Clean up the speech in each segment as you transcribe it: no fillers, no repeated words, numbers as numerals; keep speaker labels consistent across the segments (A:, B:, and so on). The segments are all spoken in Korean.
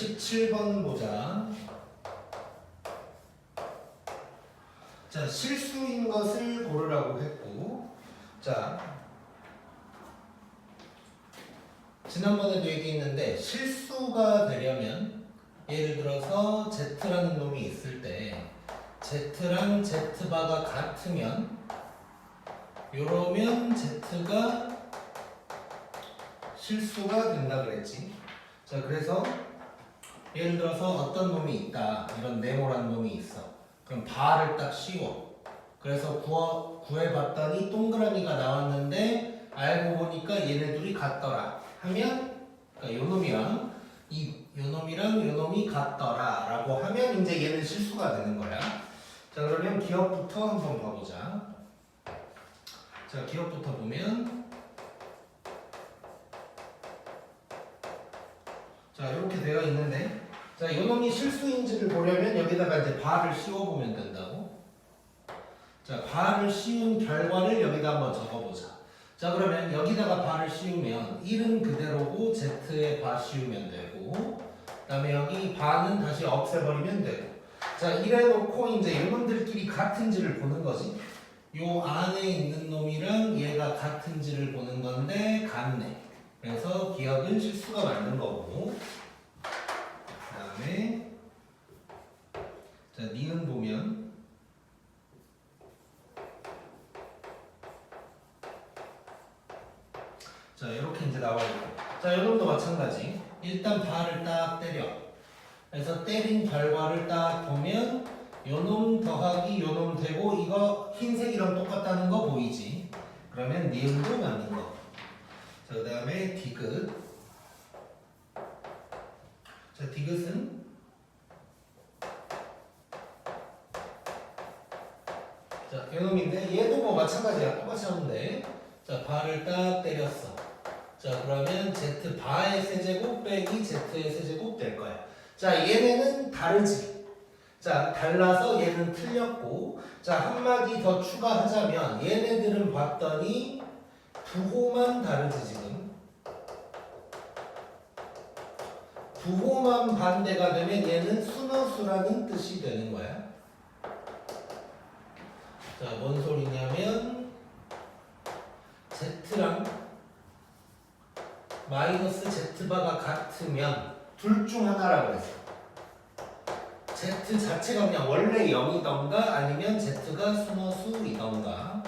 A: 17번 보자. 자, 실수인 것을 고르라고 했고, 자, 지난번에도 얘기했는데 실수가 되려면 예를 들어서 Z라는 놈이 있을 때 Z랑 Z바가 같으면 요러면 Z가 실수가 된다 그랬지. 자, 그래서 예를 들어서 어떤 놈이 있다. 이런 네모라는 놈이 있어. 그럼 바를 딱 씌워. 그래서 구해봤더니 동그라미가 나왔는데 알고 보니까 얘네 둘이 같더라 하면, 그러니까 요 놈이랑 요 놈이랑 요 놈이 같더라 라고 하면 이제 얘는 실수가 되는 거야. 자, 그러면 기억부터 한번 봐보자. 자, 기억부터 보면, 자, 이렇게 되어 있는데, 자, 요 놈이 실수인지를 보려면 여기다가 이제 바를 씌워보면 된다고. 자, 바를 씌운 결과를 여기다 한번 적어보자. 자, 그러면 여기다가 바를 씌우면 1은 그대로고 Z에 바 씌우면 되고, 그 다음에 여기 바는 다시 없애버리면 되고. 자, 이래놓고 이제 요놈들끼리 같은지를 보는 거지. 요 안에 있는 놈이랑 얘가 같은지를 보는 건데 같네. 그래서 기억은 실수가 맞는 거고. 그 다음에 자, 니은 보면 자, 이렇게 이제 나와 있고. 자, 요놈도 마찬가지. 일단 바를 딱 때려. 그래서 때린 결과를 딱 보면 요놈 더하기 요놈 되고, 이거 흰색이랑 똑같다는 거 보이지? 그러면 니은도 맞는 거. 자, 그 다음에 디귿. 자, 디귿은 자, 요놈인데 얘도 뭐 마찬가지야. 똑같이 하면 돼. 자, 바를 딱 때렸어. 자, 그러면 Z 바의 세제곱 빼기 Z의 세제곱 될 거야. 자, 얘네는 다르지. 자, 달라서 얘는 틀렸고, 자, 한마디 더 추가하자면 얘네들은 봤더니 부호만 다르지 지금. 부호만 반대가 되면 얘는 순어수라는 뜻이 되는 거야. 자, 뭔 소리냐면 Z랑 마이너스 Z바가 같으면 둘 중 하나라고 했어. Z 자체가 그냥 원래 0이던가 아니면 Z가 순어수이던가.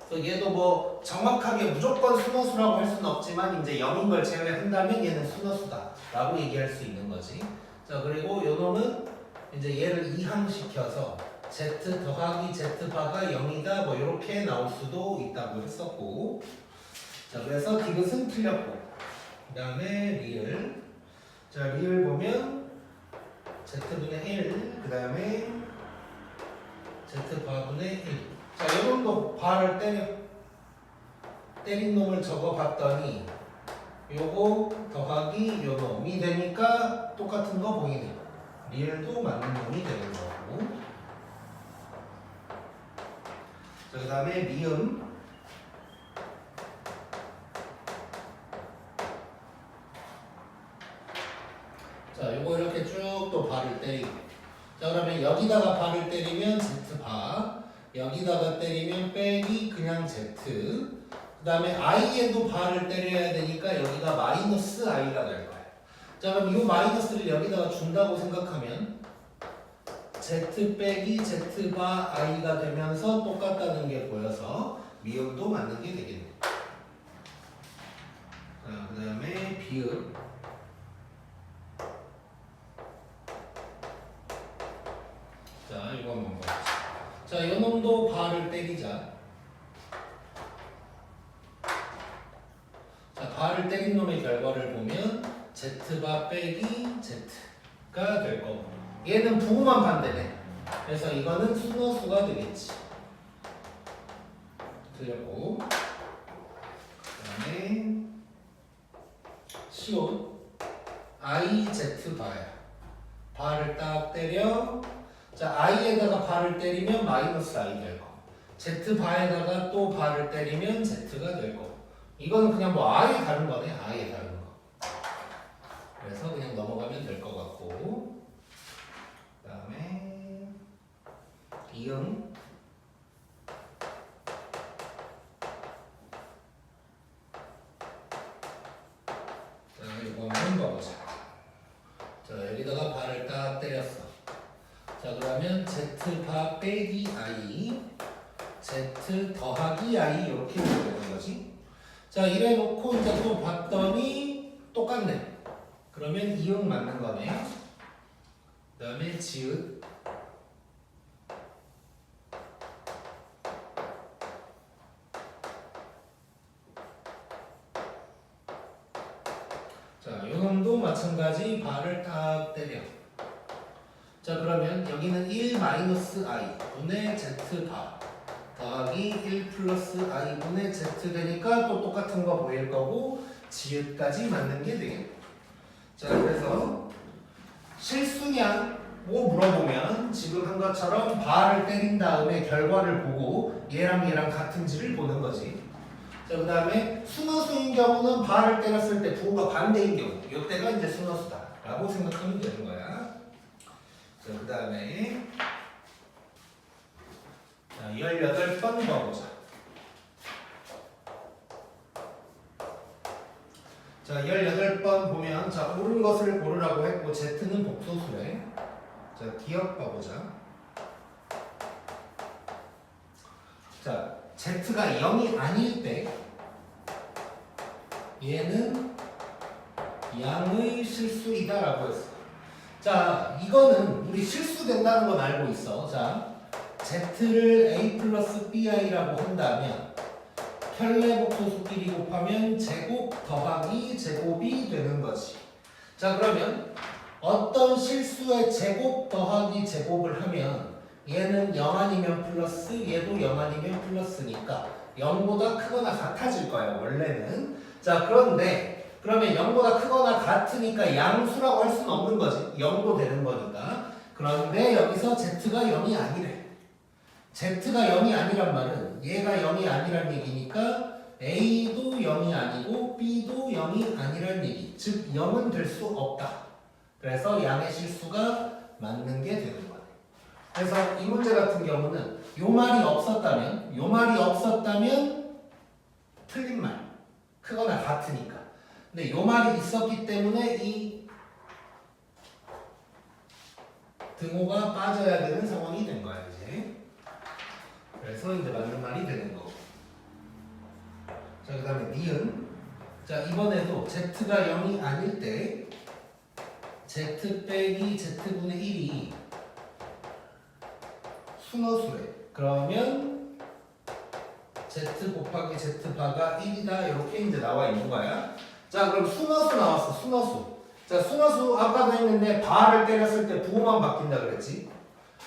A: 그래서 얘도 뭐 정확하게 무조건 순어수라고 할 수는 없지만 이제 0인 걸 제외한다면 얘는 순어수다 라고 얘기할 수 있는 거지. 자, 그리고 요 놈은 이제 얘를 이항시켜서 Z 더하기 Z바가 0이다 뭐 이렇게 나올 수도 있다고 했었고. 자, 그래서 디귿은 틀렸고, 그 다음에 리을. 자, 리을 보면 Z분의 1, 그 다음에 Z바분의 1. 자, 이 놈도 바를 때린 놈을 적어봤더니 요거 더하기 요 놈이 되니까 똑같은 거 보이네. 리을도 맞는 놈이 되는 거고. 자, 그 다음에 미음. 자, 요거 이렇게 쭉 또 바를 때리고. 자, 그러면 여기다가 바를 때리면 Z바, 여기다가 때리면 빼기 그냥 Z. 그 다음에 I에도 바를 때려야 되니까 여기가 마이너스 I가 될 거야. 자, 그럼 이 마이너스를 여기다가 준다고 생각하면 Z 빼기 Z바 I가 되면서 똑같다는 게 보여서 미음도 맞는 게 되겠네. 자, 그 다음에 비읍. 자, 이거 한번 보자. 자, 요 놈도 바를 때리자. 자, 바를 때린 놈의 결과를 보면 Z바 빼기 Z가 될 거고, 얘는 부호만 반대네. 그래서 이거는 순어수가 되겠지. 틀렸고. 그 다음에 시옷 IZ바야. 바를 딱 때려. 자, I에다가 바를 때리면 마이너스 I 될 거. Z바에다가 또 바를 때리면 Z가 될 거. 이거는 그냥 뭐 아예 다른 거네. 아예 다른 거. 그래서 그냥 넘어가면 될 것 같고, 그 다음에 이응. 자, 이거 한번 봐보자. 자, 여기다가 바를 딱 때렸어. 자, 그러면 Z바 빼기 I, Z 더하기 I 이렇게 되는 거지. 자, 이래 놓고 이제 또 봤더니 똑같네. 그러면 이응 맞는 거네. 그 다음에 지읒. 자, 요놈도 마찬가지 바를 딱 때려. 자, 그러면 여기는 1 마이너스 I 분의 Z바 더하기 1 플러스 I 분의 Z 되니까 또 똑같은 거 보일 거고, 지읒까지 맞는 게 되겠다. 자, 그래서 실수냐 뭐 물어보면 지금 한 것처럼 바를 때린 다음에 결과를 보고 얘랑 얘랑 같은지를 보는 거지. 자, 그 다음에 순어수인 경우는 바를 때렸을 때 부호가 반대인 경우, 이때가 이제 순어수다 라고 생각하면 되는 거야. 자, 그 다음에 18번 봐보자. 자, 18번 보면, 자, 옳은 것을 고르라고 했고 Z는 복소수래. 자, 기억 봐보자. 자, Z가 0이 아닐 때 얘는 양의 실수이다 라고 했어. 자, 이거는 우리 실수된다는 건 알고 있어. 자, Z를 A 플러스 BI라고 한다면 편례복소수끼리 곱하면 제곱 더하기 제곱이 되는 거지. 자, 그러면 어떤 실수의 제곱 더하기 제곱을 하면 얘는 0 아니면 플러스, 얘도 0 아니면 플러스니까 0보다 크거나 같아질 거야, 원래는. 자, 그런데 그러면 0보다 크거나 같으니까 양수라고 할 수는 없는 거지. 0도 되는 거니까. 그런데 여기서 Z가 0이 아니래. Z가 0이 아니란 말은 얘가 0이 아니란 얘기니까 A도 0이 아니고 B도 0이 아니란 얘기. 즉 0은 될 수 없다. 그래서 양의 실수가 맞는 게 되는 거네. 그래서 이 문제 같은 경우는 요 말이 없었다면 틀린 말. 크거나 같으니까. 근데 요 말이 있었기 때문에 이 등호가 빠져야 되는 상황이 된 거야, 이제. 그래서 이제 맞는 말이 되는 거고. 자, 그 다음에 니은. 자, 이번에도 Z가 0이 아닐 때 Z 빼기 Z분의 1이 순어수래. 그러면 Z 곱하기 Z바가 1이다. 이렇게 이제 나와 있는 거야. 자, 그럼 순어수 나왔어. 순어수. 자, 순어수 아까도 했는데 바를 때렸을 때 부호만 바뀐다 그랬지.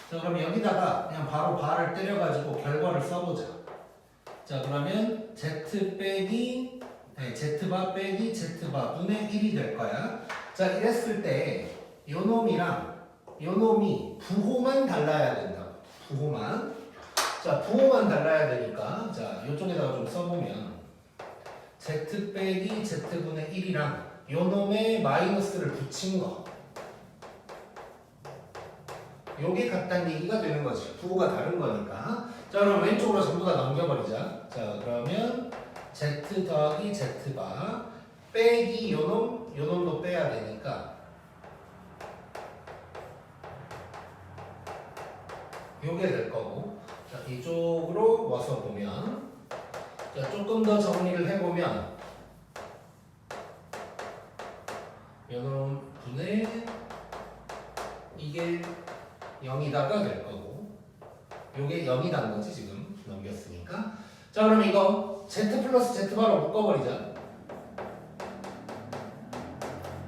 A: 자, 그럼 여기다가 그냥 바로 바를 때려가지고 결과를 써보자. 자, 그러면 Z 빼기 Z바 빼기 Z바 분의 1이 될 거야. 자, 이랬을 때 요 놈이랑 요 놈이 부호만 달라야 된다. 부호만. 자, 부호만 달라야 되니까 자, 요쪽에다가 좀 써보면 Z 빼기 Z분의 1이랑 요 놈의 마이너스를 붙인 거, 요게 같다는 얘기가 되는 거지. 부호가 다른 거니까. 자, 그럼 왼쪽으로 전부 다 넘겨버리자. 자, 그러면 Z 더하기 Z바 빼기 요 놈도 빼야 되니까 요게 될 거고. 자, 이쪽으로 와서 보면, 자, 조금 더 정리를 해보면 요 놈 분의 이게 0이다가 될 거고, 요게 0이다는 거지, 지금 넘겼으니까. 자, 그럼 이거 Z 플러스 Z바로 묶어버리자.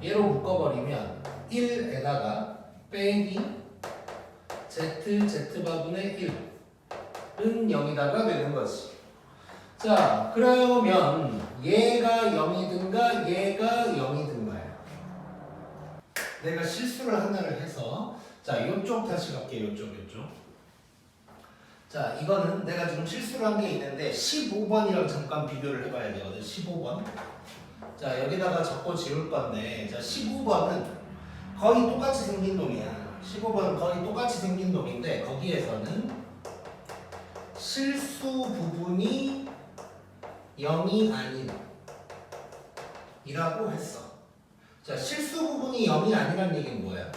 A: 얘로 묶어버리면 1에다가 빼기 Z바분의 1은 0이다가 되는 거지. 자, 그러면 얘가 0이든가 얘가 0이든가야. 내가 실수를 하나를 해서, 자, 요쪽 다시 갈게. 요쪽. 자, 이거는 내가 지금 실수를 한 게 있는데 15번이랑 잠깐 비교를 해봐야 되거든. 15번. 자 여기다가 적고 지울 건데 자 15번은 거의 똑같이 생긴 놈이야. 15번은 거의 똑같이 생긴 놈인데 거기에서는 실수 부분이 0이 아닌 이라고 했어. 자 실수 부분이 0이 아니란 얘기는 뭐야?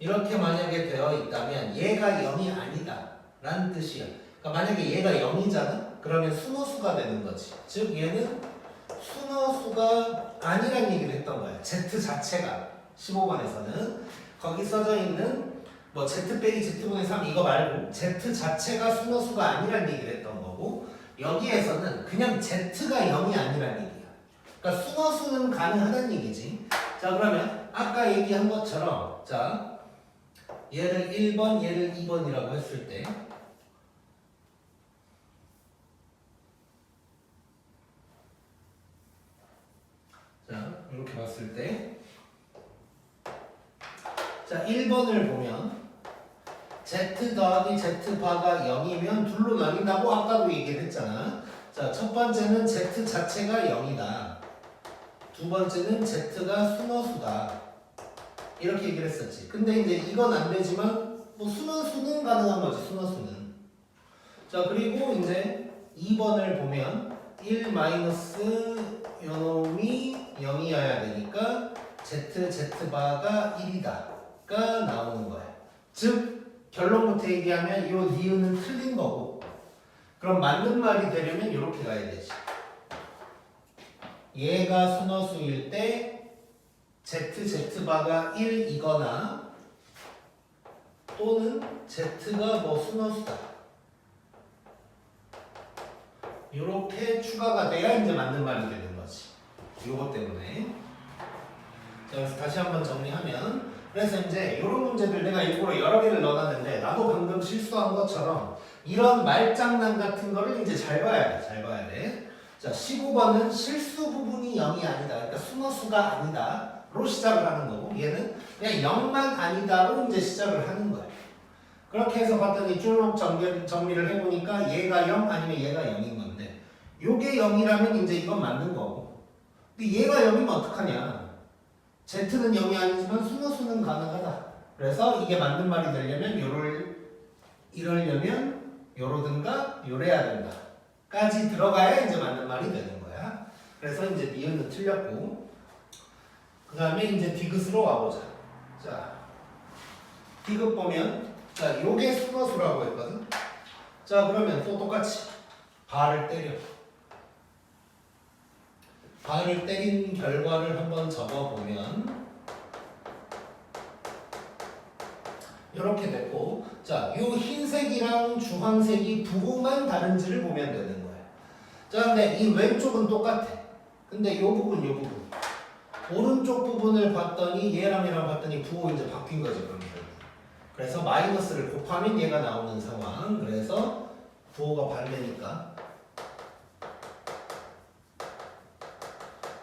A: 이렇게 만약에 되어 있다면 얘가 0이 아니다 라는 뜻이야. 그러니까 만약에 얘가 0이잖아? 그러면 순호수가 되는 거지. 즉 얘는 순호수가 아니란 얘기를 했던 거야. Z 자체가 15번에서는 거기 써져 있는 뭐 Z 빼기 Z분의 3 이거 말고 Z 자체가 순호수가 아니란 얘기를 했던 거고 여기에서는 그냥 Z가 0이 아니란 얘기야. 그러니까 순호수는 가능하다는 얘기지. 자 그러면 아까 얘기한 것처럼 자 얘를 1번 얘를 2번이라고 했을 때 자 이렇게 봤을 때 자 1번을 보면 Z 더하기 Z바가 0이면 둘로 나뉜다고 아까도 얘기를 했잖아. 자 첫 번째는 Z 자체가 0이다. 두 번째는 Z가 순호수다. 이렇게 얘기를 했었지. 근데 이제 이건 안 되지만 뭐 순호수는 가능한 거지. 순호수는. 자 그리고 이제 2번을 보면 1 마이너스 요놈이 0이어야 되니까 Z바가 1이다가 나오는 거야. 즉 결론부터 얘기하면 요 니은은 틀린 거고 그럼 맞는 말이 되려면 이렇게 가야 되지. 얘가 순호수일 때 Z바가 1이거나 또는 Z가 뭐 순호수다. 이렇게 추가가 돼야 이제 맞는 말이 되는 거지. 요거 때문에. 자, 그래서 다시 한번 정리하면 그래서 이제 이런 문제들 내가 일부러 여러 개를 넣어놨는데 나도 방금 실수한 것처럼 이런 말장난 같은 거를 이제 잘 봐야 돼. 잘 봐야 돼. 자, 15번은 실수 부분이 0이 아니다. 그러니까 순호수가 아니다. 로 시작을 하는 거고 얘는 그냥 0만 아니다로 이제 시작을 하는 거야. 그렇게 해서 봤더니 쭉 정리를 해보니까 얘가 0 아니면 얘가 0인 건데 요게 0이라면 이제 이건 맞는 거고 근데 얘가 0이면 어떡하냐. Z는 0이 아니지만 순호수는 가능하다. 그래서 이게 맞는 말이 되려면 이러려면 요러든가 요래야 된다 까지 들어가야 이제 맞는 말이 되는 거야. 그래서 이제 니은은 틀렸고 그 다음에 이제 디귿으로 와보자. 자, 디귿 보면 자, 요게 순호수라고 했거든. 자, 그러면 또 똑같이 바를 때려. 바를 때린 결과를 한번 적어보면 이렇게 됐고 자, 요 흰색이랑 주황색이 부호만 다른지를 보면 되는 거야. 자, 근데 이 왼쪽은 똑같아. 근데 요 부분, 요 부분 오른쪽 부분을 봤더니 얘랑 봤더니 부호 이제 바뀐 거지. 그러면 그래서 마이너스를 곱하면 얘가 나오는 상황. 그래서 부호가 반대니까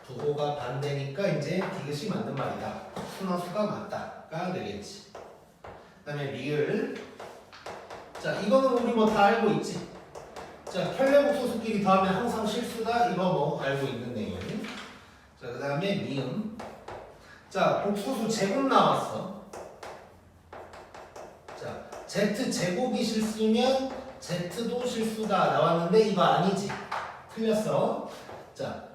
A: 부호가 반대니까 이제 디귿이 맞는 말이다. 순호수가 맞다가 되겠지. 그 다음에 리을. 자 이거는 우리 뭐 다 알고 있지. 자 편례복소수끼리 더하면 항상 실수다. 이거 뭐 알고 있는 내용. 자, 그 다음에 미음. 자, 복소수 제곱 나왔어. 자, Z 제곱이 실수면 Z도 실수다 나왔는데 이거 아니지. 틀렸어. 자,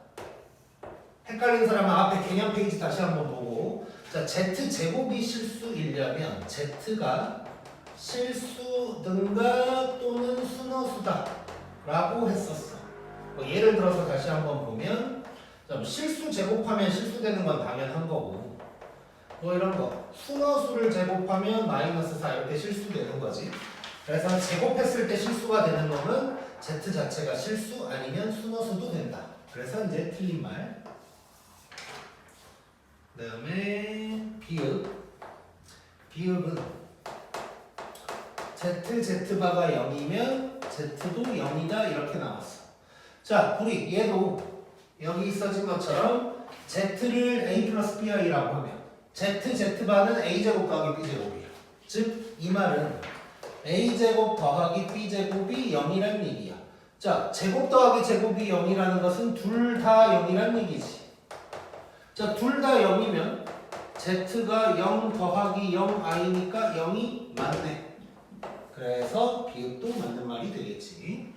A: 헷갈린 사람은 앞에 개념 페이지 다시 한번 보고 자, Z 제곱이 실수이려면 Z가 실수든가 또는 순호수다 라고 했었어. 뭐 예를 들어서 다시 한번 보면 실수 제곱하면 실수되는 건 당연한 거고 뭐 이런 거 순호수를 제곱하면 마이너스 4 이렇게 실수되는 거지. 그래서 제곱했을 때 실수가 되는 놈은 Z 자체가 실수 아니면 순호수도 된다. 그래서 이제 틀린 말. 그 다음에 비읍. 비읍은 Z바가 0이면 Z도 0이다 이렇게 나왔어. 자 우리 얘도 여기 써진 것처럼 Z를 A 플러스 BI라고 하면 Z바는 A제곱 더하기 B제곱이야. 즉 이 말은 A제곱 더하기 B제곱이 0이란 얘기야. 자, 제곱 더하기 제곱이 0이라는 것은 둘 다 0이란 얘기지. 자, 둘 다 0이면 z가 0 더하기 0i니까 0이 맞네. 그래서 비읍도 맞는 말이 되겠지.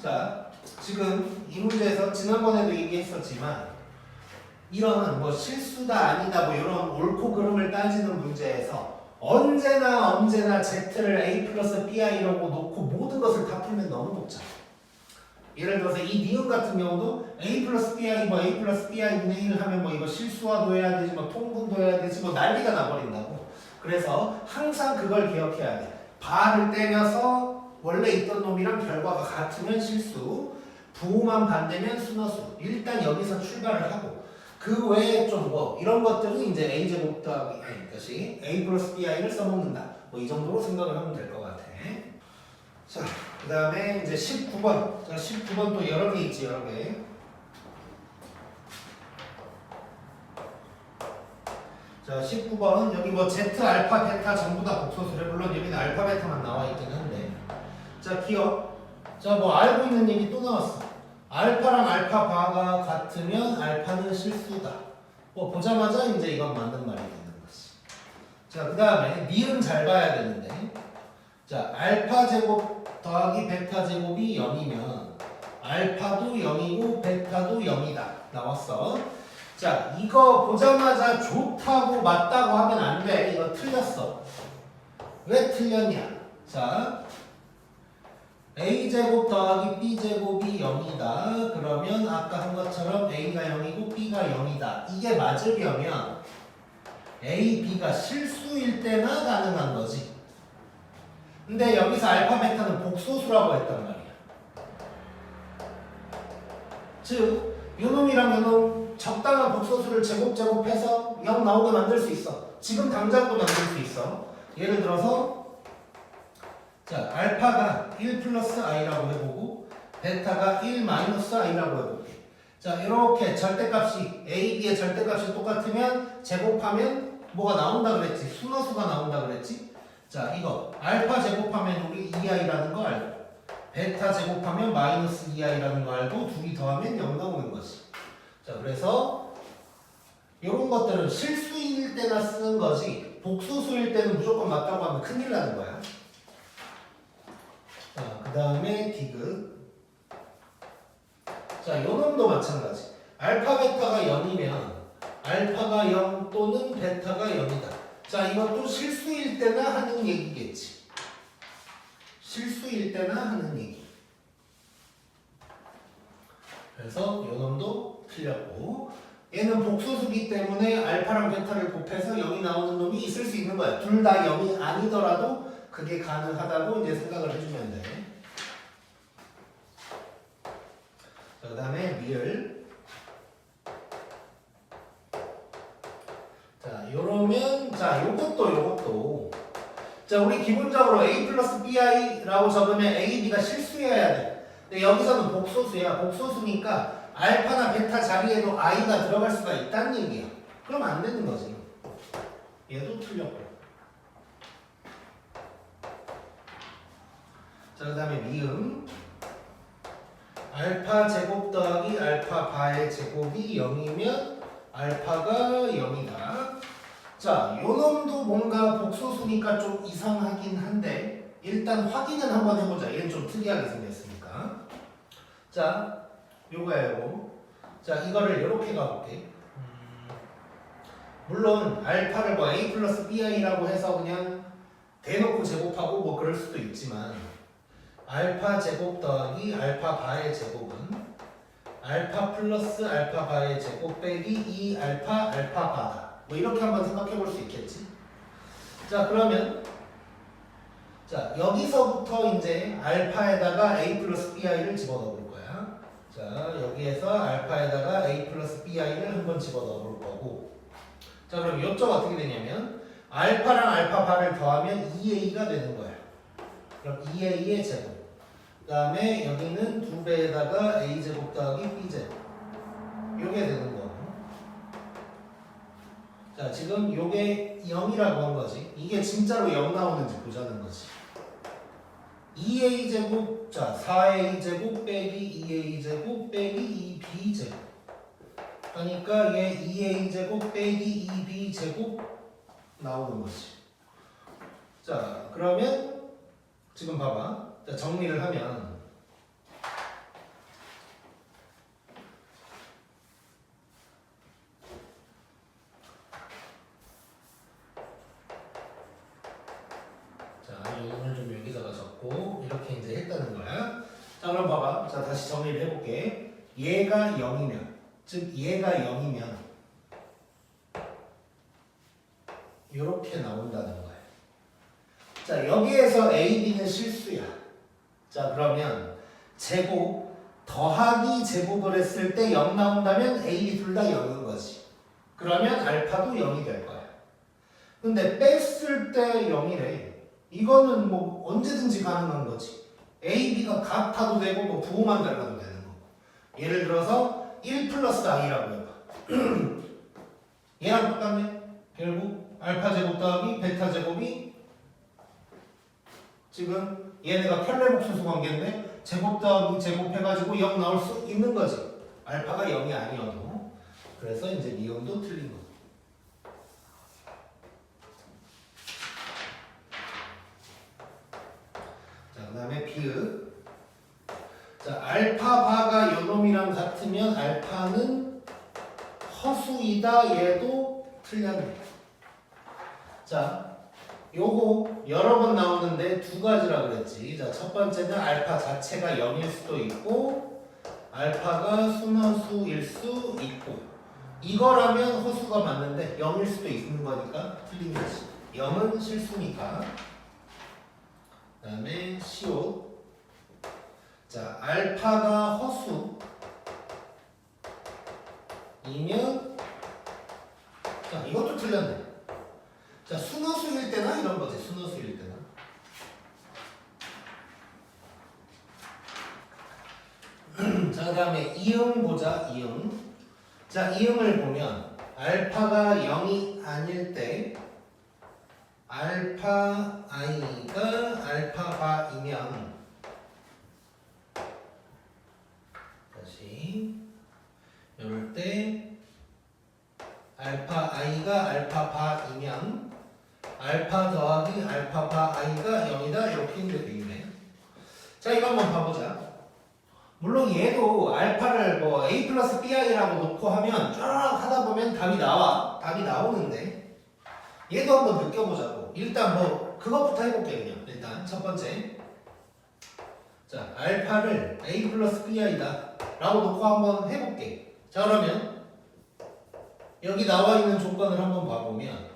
A: 자, 지금 이 문제에서 지난번에도 얘기했었지만 이런 뭐 실수다 아니다 뭐 이런 옳고 그름을 따지는 문제에서 언제나 z를 a 플러스 bi라고 놓고 모든 것을 다 풀면 너무 복잡해. 예를 들어서 이 니은 같은 경우도 a 플러스 bi 뭐 a 플러스 bi 분의 1 하면 뭐 이거 실수화도 해야 되지 뭐 통분도 해야 되지 뭐 난리가 나버린다고. 그래서 항상 그걸 기억해야 돼. 바를 때려서 원래 있던 놈이랑 결과가 같으면 실수, 부호만 반대면 순허수. 일단 여기서 출발을 하고 그 외에 좀 뭐 이런 것들은 이제 a제곱 더하기 다시 a 플러스 bi를 써먹는다. 뭐 이 정도로 생각을 하면 될 것 같아. 자, 그 다음에 이제 19번. 자, 19번 또 여러 개 있지, 여러 개. 자, 19번. 여기 뭐 Z, 알파, 베타 전부 다 복소수래. 물론 여기는 알파, 베타만 나와 있긴 한데. 자, 기억. 자, 뭐 알고 있는 얘기 또 나왔어. 알파랑 알파 바가 같으면 알파는 실수다. 뭐 보자마자 이제 이건 맞는 말이 되는 거지. 자, 그 다음에 니은 잘 봐야 되는데. 자, 알파 제곱 더하기 베타 제곱이 0이면 알파도 0이고 베타도 0이다. 나왔어. 자, 이거 보자마자 좋다고 맞다고 하면 안 돼. 이거 틀렸어. 왜 틀렸냐? 자, a제곱 더하기 b제곱이 0이다. 그러면 아까 한 것처럼 a가 0이고 b가 0이다. 이게 맞으려면 a, b가 실수일 때나 가능한 거지. 근데 여기서 알파, 베타는 복소수라고 했단 말이야. 즉, 요놈이랑 요놈 적당한 복소수를 제곱해서 0 나오게 만들 수 있어. 지금 당장도 만들 수 있어. 예를 들어서 자, 알파가 1 플러스 i라고 해보고 베타가 1 마이너스 i라고 해볼게. 자, 이렇게 절대값이 a, b의 절대값이 똑같으면 제곱하면 뭐가 나온다 그랬지? 순허수가 나온다 그랬지? 자, 이거 알파 제곱하면 우리 2i라는 거 알고 베타 제곱하면 마이너스 2i라는 거 알고 둘이 더하면 0 나오는 거지. 자, 그래서 이런 것들은 실수일 때나 쓰는 거지 복소수일 때는 무조건 맞다고 하면 큰일 나는 거야. 자, 그 다음에 디귿. 자, 요 놈도 마찬가지. 알파 베타가 0이면 알파가 0 또는 베타가 0이다. 자, 이것도 실수일 때나 하는 얘기겠지. 실수일 때나 하는 얘기. 그래서 요 놈도 틀렸고 얘는 복소수기 때문에 알파랑 베타를 곱해서 0이 나오는 놈이 있을 수 있는 거야. 둘 다 0이 아니더라도 그게 가능하다고 이제 생각을 해주면 돼. 자, 그 다음에 리을. 자, 요러면, 자, 요것도. 자, 우리 기본적으로 a 플러스 bi라고 적으면 a, b가 실수여야 돼. 근데 여기서는 복소수야. 복소수니까 알파나 베타 자리에도 i가 들어갈 수가 있다는 얘기야. 그럼 안 되는 거지. 얘도 틀렸고. 자, 그 다음에 미음. 알파 제곱 더하기 알파 바의 제곱이 0이면 알파가 0이다. 자, 요 놈도 뭔가 복소수니까 좀 이상하긴 한데 일단 확인은 한번 해보자. 얘는 좀 특이하게 생겼으니까. 자, 요거예요. 자, 이거를 이렇게 가볼게. 물론 알파를 뭐 a 플러스 bi라고 해서 그냥 대놓고 제곱하고 뭐 그럴 수도 있지만 알파 제곱 더하기 알파 바의 제곱은 알파 플러스 알파 바의 제곱 빼기 2알파 알파 바다. 뭐 이렇게 한번 생각해 볼 수 있겠지. 자, 그러면 자, 여기서부터 이제 알파에다가 a 플러스 bi를 집어넣어 볼 거야. 자, 여기에서 알파에다가 a 플러스 bi를 한번 집어넣어 볼 거고. 자, 그럼 이쪽 어떻게 되냐면 알파랑 알파 바를 더하면 2a가 되는 거야. 그럼 2a의 제곱. 그 다음에 여기는 2배에다가 a제곱 더하기 b제곱. 요게 되는 거고. 자, 지금 요게 0이라고 한 거지. 이게 진짜로 0 나오는지 보자는 거지. 2a제곱, 자 4a제곱 빼기 2a제곱 빼기 2b제곱 하니까 얘 2a제곱 빼기 2b제곱 나오는 거지. 자 그러면 지금 봐봐. 자, 정리를 하면 이거는 좀 여기다가 적고 이렇게 이제 했다는 거야. 자 그럼 봐봐. 자 다시 정리를 해볼게. 얘가 0이면 즉 얘가 0이면 이렇게 나온다는 거야. 자 여기에서 A, B는 실수야. 자 그러면 제곱 더하기 제곱을 했을 때 0 나온다면 A, B 둘 다 0인 거지. 그러면 알파도 0이 될 거야. 근데 뺐을 때 0이래. 이거는 뭐 언제든지 가능한 거지. A, B가 같아도 되고 뭐 부호만 달라도 되는 거고. 예를 들어서 1 플러스 i라고 해봐. 얘랑 똑같네. 결국 알파 제곱 더하기 베타 제곱이 지금 얘네가 편례복수수 관계인데 제곱 더하기 제곱 해가지고 0 나올 수 있는 거지. 알파가 0이 아니어도. 그래서 이제 미음도 틀린 거고. 그 다음에 비읍. 자, 알파바가 요놈이랑 같으면 알파는 허수이다. 얘도 틀렸네. 자, 요거 여러 번 나오는데 두 가지라 그랬지. 자, 첫 번째는 알파 자체가 0일 수도 있고 알파가 순허수일 수 있고 이거라면 허수가 맞는데 0일 수도 있는 거니까 틀린 거지. 0은 실수니까. 그 다음에 시옷. 자, 알파가 허수이면 자, 이것도 틀렸네. 자, 순허수일 때나 이런 거지. 순허수일 때나. 자, 그 다음에 이응 보자. 이응. 자, 이응을 보면 알파가 0이 아닐 때 알파 i가 알파바이면 다시 이럴 때 알파 i가 알파바이면 알파 더하기 알파바 i가 0이다 이렇게 되어 있네. 자 이거 한번 봐보자. 물론 얘도 알파를 뭐 a 플러스 bi라고 놓고 하면 쭉 하다 보면 답이 나와. 답이 나오는데 얘도 한번 느껴보자고. 일단 뭐 그것부터 해볼게 그냥. 일단 첫 번째. 자 알파를 a 플러스 bi다 라고 놓고 한번 해볼게. 자 그러면 여기 나와 있는 조건을 한번 봐보면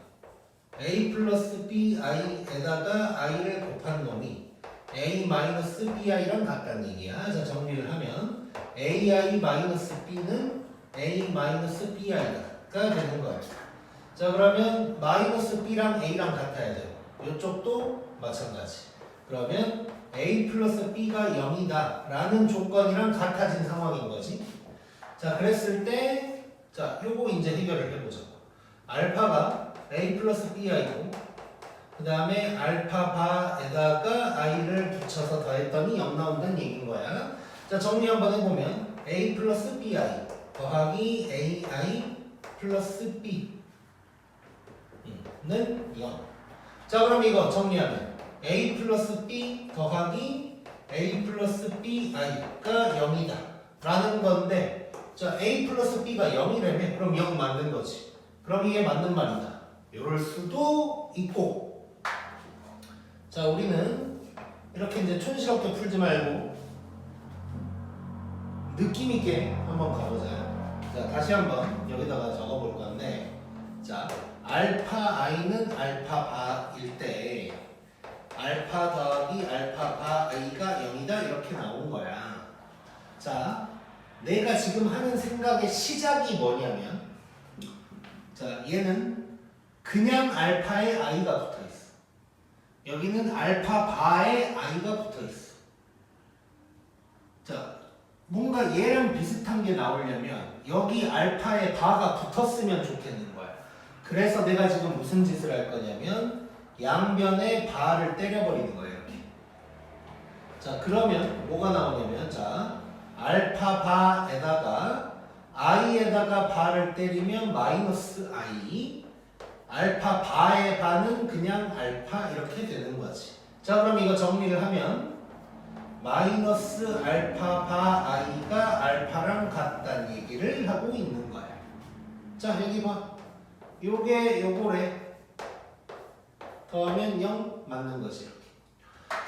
A: a 플러스 bi에다가 i를 곱한 놈이 a 마이너스 bi랑 같다는 얘기야. 자 정리를 하면 ai 마이너스 b는 a 마이너스 bi가 되는 거야. 자 그러면 마이너스 b랑 a랑 같아야 돼요. 이쪽도 마찬가지. 그러면 a 플러스 b가 0이다 라는 조건이랑 같아진 상황인 거지. 자 그랬을 때 자 요거 이제 해결을 해보자. 알파가 a 플러스 bi이고 그 다음에 알파바에다가 i를 붙여서 더했더니 0 나온다는 얘기인 거야. 자 정리 한번 해보면 a 플러스 bi 더하기 ai 플러스 b는 0. 자 그럼 이거 정리하면 a 플러스 b 더하기 a 플러스 bi가 0이다 라는 건데 자 a 플러스 b가 0이라면 그럼 0 맞는 거지. 그럼 이게 맞는 말이다. 이럴 수도 있고. 자 우리는 이렇게 이제 촌스럽게 풀지 말고 느낌 있게 한번 가보자. 자 다시 한번 여기다가 적어볼 건데 자 알파 i는 알파바일 때 알파 더하기 알파바 i가 0이다 이렇게 나온 거야. 자 내가 지금 하는 생각의 시작이 뭐냐면 자 얘는 그냥 알파에 i가 붙어있어. 여기는 알파바에 i가 붙어있어. 자 뭔가 얘랑 비슷한 게 나오려면 여기 알파에 바가 붙었으면 좋겠는 거야. 그래서 내가 지금 무슨 짓을 할 거냐면 양변에 바를 때려버리는 거예요. 이렇게. 자, 그러면 뭐가 나오냐면, 자, 알파 바에다가 i에다가 바를 때리면 마이너스 i, 알파 바의 바는 그냥 알파 이렇게 되는 거지. 자, 그럼 이거 정리를 하면 마이너스 알파 바 i가 알파랑 같다는 얘기를 하고 있는 거야. 자, 여기 봐. 요게 요거래. 더하면 0 맞는 거지, 이렇게.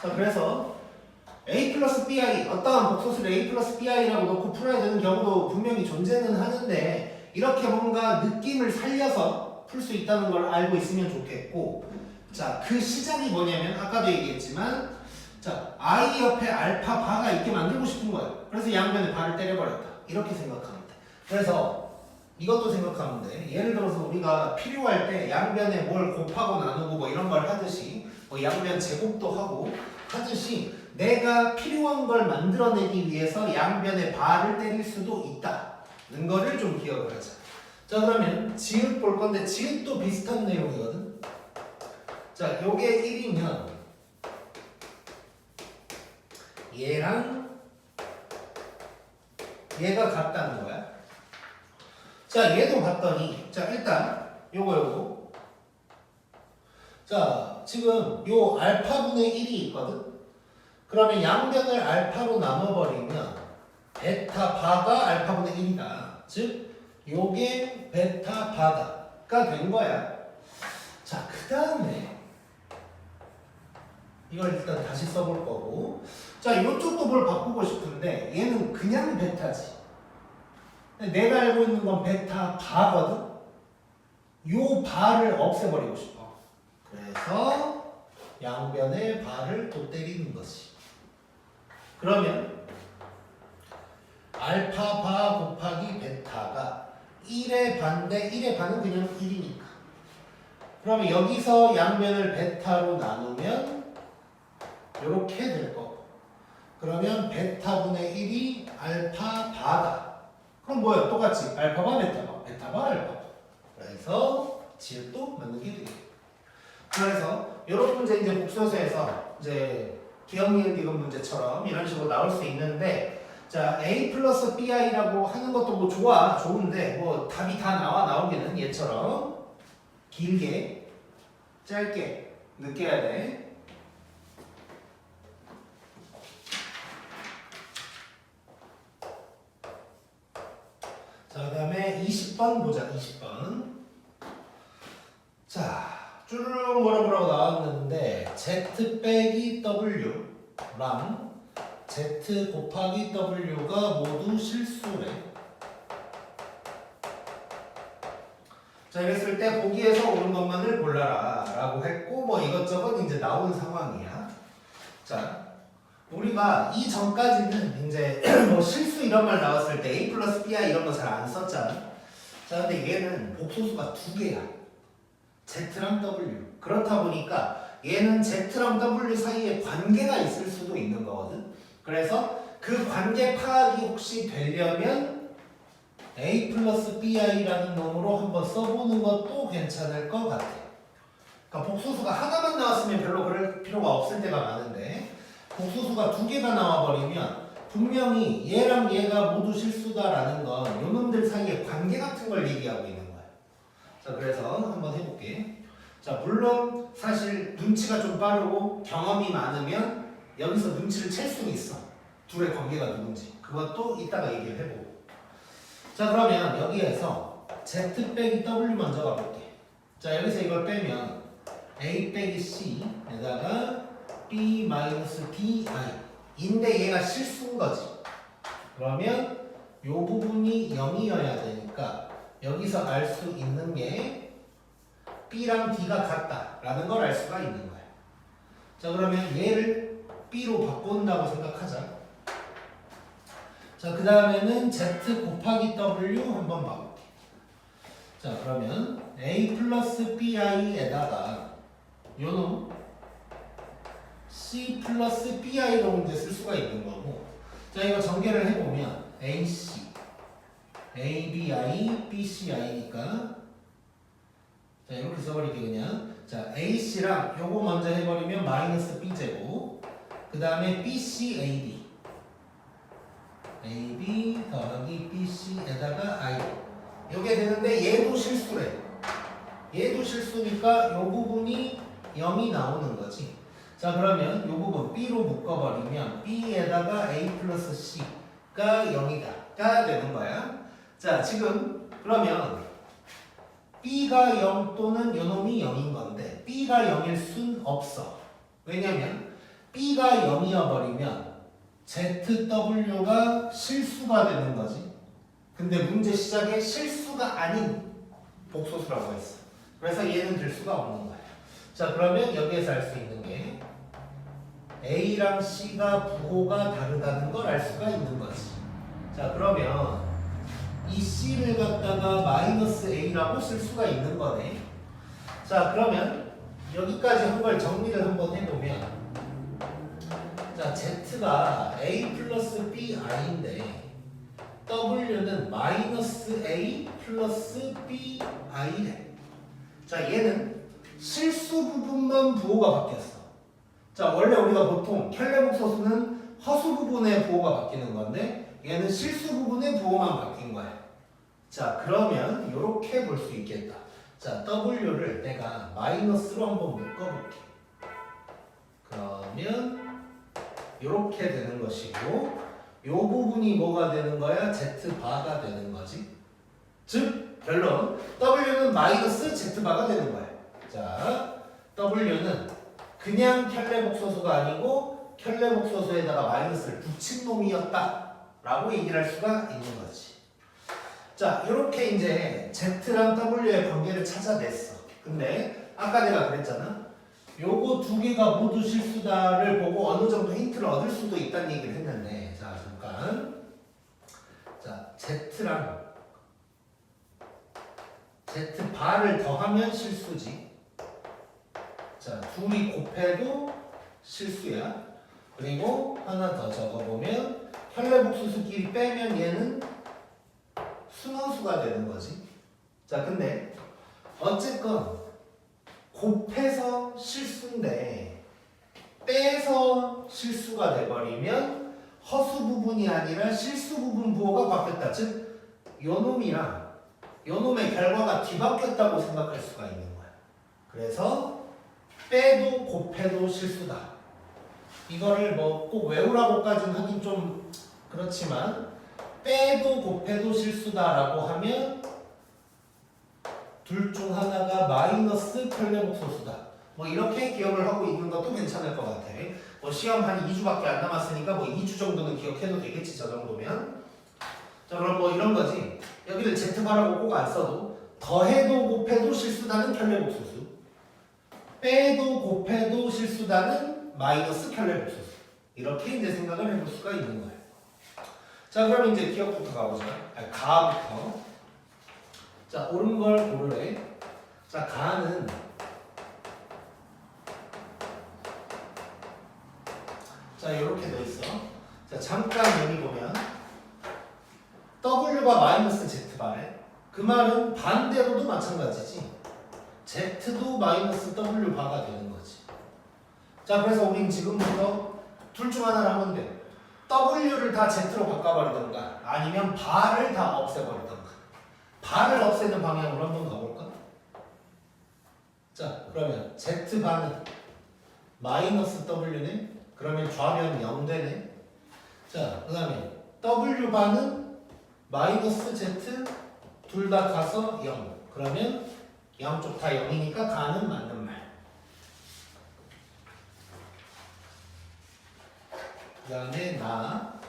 A: 자, 그래서 a 플러스 bi, 어떠한 복소수를 a 플러스 bi라고 놓고 풀어야 되는 경우도 분명히 존재는 하는데, 이렇게 뭔가 느낌을 살려서 풀 수 있다는 걸 알고 있으면 좋겠고, 자, 그 시작이 뭐냐면 아까도 얘기했지만, 자, i 옆에 알파 바가 있게 만들고 싶은 거예요. 그래서 양변에 바를 때려버렸다, 이렇게 생각하면 돼. 그래서 이것도 생각하면 돼. 예를 들어서 우리가 필요할 때 양변에 뭘 곱하고 나누고 뭐 이런 걸 하듯이, 뭐 양변 제곱도 하고 하듯이, 내가 필요한 걸 만들어내기 위해서 양변에 바를 때릴 수도 있다는 거를 좀 기억을 하자. 자, 그러면 지읒 볼 건데, 지읒도 비슷한 내용이거든. 자, 요게 1이면 얘랑 얘가 같다는 거야. 자, 얘도 봤더니, 자, 일단 요거 자, 지금 요 알파분의 1이 있거든. 그러면 양변을 알파로 나눠버리면 베타 바가 알파분의 1이다. 즉 요게 베타 바다가 된 거야. 자, 그 다음에 이걸 일단 다시 써볼 거고, 자, 요쪽도 뭘 바꾸고 싶은데 얘는 그냥 베타지. 내가 알고 있는 건 베타 바거든. 요 바를 없애버리고 싶어. 그래서 양변에 바를 또 때리는 것이. 그러면 알파 바 곱하기 베타가 1의 반대, 1의 반은 그냥 1이니까. 그러면 여기서 양변을 베타로 나누면 이렇게 될 거고. 그러면 베타분의 1이 알파 바다. 그럼 뭐예요? 똑같이 알파바 베타바, 베타바 알파바. 그래서 지읒도 맞는 게 되겠죠. 그래서 이런 문제 이제 복소수에서 이제 기억 니은 디귿 문제처럼 이런 식으로 나올 수 있는데, 자, a 플러스 bi라고 하는 것도 뭐 좋은데 뭐 답이 다 나오기는 얘처럼 길게 짧게 느껴야 돼. 자, 그 다음에 20번 보자. 20번. 자, 쭈르륵 뭐라고 나왔는데 z 빼기 w랑 z 곱하기 w가 모두 실수래. 자, 이랬을 때 보기에서 옳은 것만을 골라라 라고 했고, 뭐 이것저것 이제 나온 상황이야. 자, 우리가 이 전까지는 이제 뭐 실수 이런 말 나왔을 때 a 플러스 b야 이런 거 잘 안 썼잖아. 자, 근데 얘는 복소수가 두 개야. z랑 w. 그렇다 보니까 얘는 z랑 w 사이에 관계가 있을 수도 있는 거거든. 그래서 그 관계 파악이 혹시 되려면 a 플러스 bi라는 놈으로 한번 써보는 것도 괜찮을 것 같아. 그러니까 복소수가 하나만 나왔으면 별로 그럴 필요가 없을 때가 많은데, 복소수가 두 개가 나와버리면 분명히 얘랑 얘가 모두 실수다라는 건 요놈들 사이에 관계 같은 걸 얘기하고 있는 거야. 자, 그래서 한번 해볼게. 자, 물론 사실 눈치가 좀 빠르고 경험이 많으면 여기서 눈치를 챌 수는 있어. 둘의 관계가 누군지. 그것도 이따가 얘기를 해보고. 자, 그러면 여기에서 z 빼기 w 먼저 가볼게. 자, 여기서 이걸 빼면 a 빼기 c에다가 b 마이너스 di 인데 얘가 실수인 거지. 그러면 요 부분이 0이어야 되니까 여기서 알 수 있는 게 b랑 d가 같다라는 걸 알 수가 있는 거야. 자, 그러면 얘를 b로 바꾼다고 생각하자. 자, 그 다음에는 z 곱하기 w 한번 봐볼게. 자, 그러면 a 플러스 bi에다가 요놈 c 플러스 bi로 이제 쓸 수가 있는 거고, 자, 이거 전개를 해보면 ac, abi, bci니까 자, 이렇게 써버릴게 그냥. 자, ac랑 요거 먼저 해버리면 마이너스 b제곱, 그 다음에 BC, AD. AB 더하기 BC에다가 I. 이게 되는데 얘도 실수래. 얘도 실수니까 이 부분이 0이 나오는 거지. 자, 그러면 이 부분 B로 묶어버리면 B에다가 A 플러스 C가 0이다가 되는 거야. 자, 지금 그러면 B가 0 또는 요놈이 0인 건데 B가 0일 순 없어. 왜냐면 B가 0이어 버리면 ZW가 실수가 되는 거지. 근데 문제 시작에 실수가 아닌 복소수라고 했어. 그래서 얘는 될 수가 없는 거야. 자, 그러면 여기에서 알 수 있는 게 A랑 C가 부호가 다르다는 걸 알 수가 있는 거지. 자, 그러면 이 C를 갖다가 마이너스 A라고 쓸 수가 있는 거네. 자, 그러면 여기까지 한 걸 정리를 한번 해보면 자, Z가 A 플러스 BI인데 W는 마이너스 A 플러스 BI래. 자, 얘는 실수 부분만 부호가 바뀌었어. 자, 원래 우리가 보통 켤레복소수는 허수 부분의 부호가 바뀌는 건데 얘는 실수 부분의 부호만 바뀐 거야. 자, 그러면 이렇게 볼 수 있겠다. 자, W를 내가 마이너스로 한번 묶어볼게. 그러면 이렇게 되는 것이고 이 부분이 뭐가 되는 거야? Z바가 되는 거지. 즉 결론 W는 마이너스 Z바가 되는 거야. 자, W는 그냥 켤레복소수가 아니고 켤레복소수에다가 마이너스를 붙인 놈이었다 라고 얘기를 할 수가 있는 거지. 자, 이렇게 이제 Z랑 W의 관계를 찾아냈어. 근데 아까 내가 그랬잖아. 요거 두 개가 모두 실수다를 보고 어느 정도 힌트를 얻을 수도 있다는 얘기를 했는데, 자, 잠깐. 자, Z랑 Z바를 더하면 실수지. 자, 둘이 곱해도 실수야. 그리고 하나 더 적어보면 켤레복소수끼리 빼면 얘는 순원수가 되는 거지. 자, 근데 어쨌건 곱해서 실수인데 빼서 실수가 돼버리면 허수 부분이 아니라 실수 부분 부호가 바뀌었다. 즉 요놈이랑 요놈의 결과가 뒤바뀌었다고 생각할 수가 있는 거야. 그래서 빼도 곱해도 실수다. 이거를 뭐 꼭 외우라고까지는 하긴 좀 그렇지만 빼도 곱해도 실수다라고 하면 둘 중 하나가 마이너스 켤레복소수다. 뭐 이렇게 기억을 하고 있는 것도 괜찮을 것 같아. 뭐 시험 한 2주밖에 안 남았으니까 뭐 2주 정도는 기억해도 되겠지, 저 정도면. 자, 그럼 뭐 이런 거지. 여기를 Z바라고 꼭 안 써도 더해도 곱해도 실수다는 켤레복소수, 빼도 곱해도 실수다는 마이너스 켤레복소수. 이렇게 이제 생각을 해볼 수가 있는 거예요. 자, 그럼 이제 기억부터 가보자. 가부터. 자, 옳은 걸 고르래. 자, 가는 자, 이렇게 돼 있어. 자, 잠깐 여기 보면 W가 마이너스 Z바래. 그 말은 반대로도 마찬가지지. Z도 마이너스 W바가 되는 거지. 자, 그래서 우린 지금부터 둘 중 하나를 하면 돼. W를 다 Z로 바꿔버리던가 아니면 바를 다 없애버리던가. 바를 없애는 방향으로 한번 가볼까? 자, 그러면 Z바는 마이너스 W네. 그러면 좌변 0 되네. 자, 그 다음에 W바는 마이너스 Z 둘 다 가서 0. 그러면 양쪽 다 0이니까 가는 맞는 말. 그 다음에 나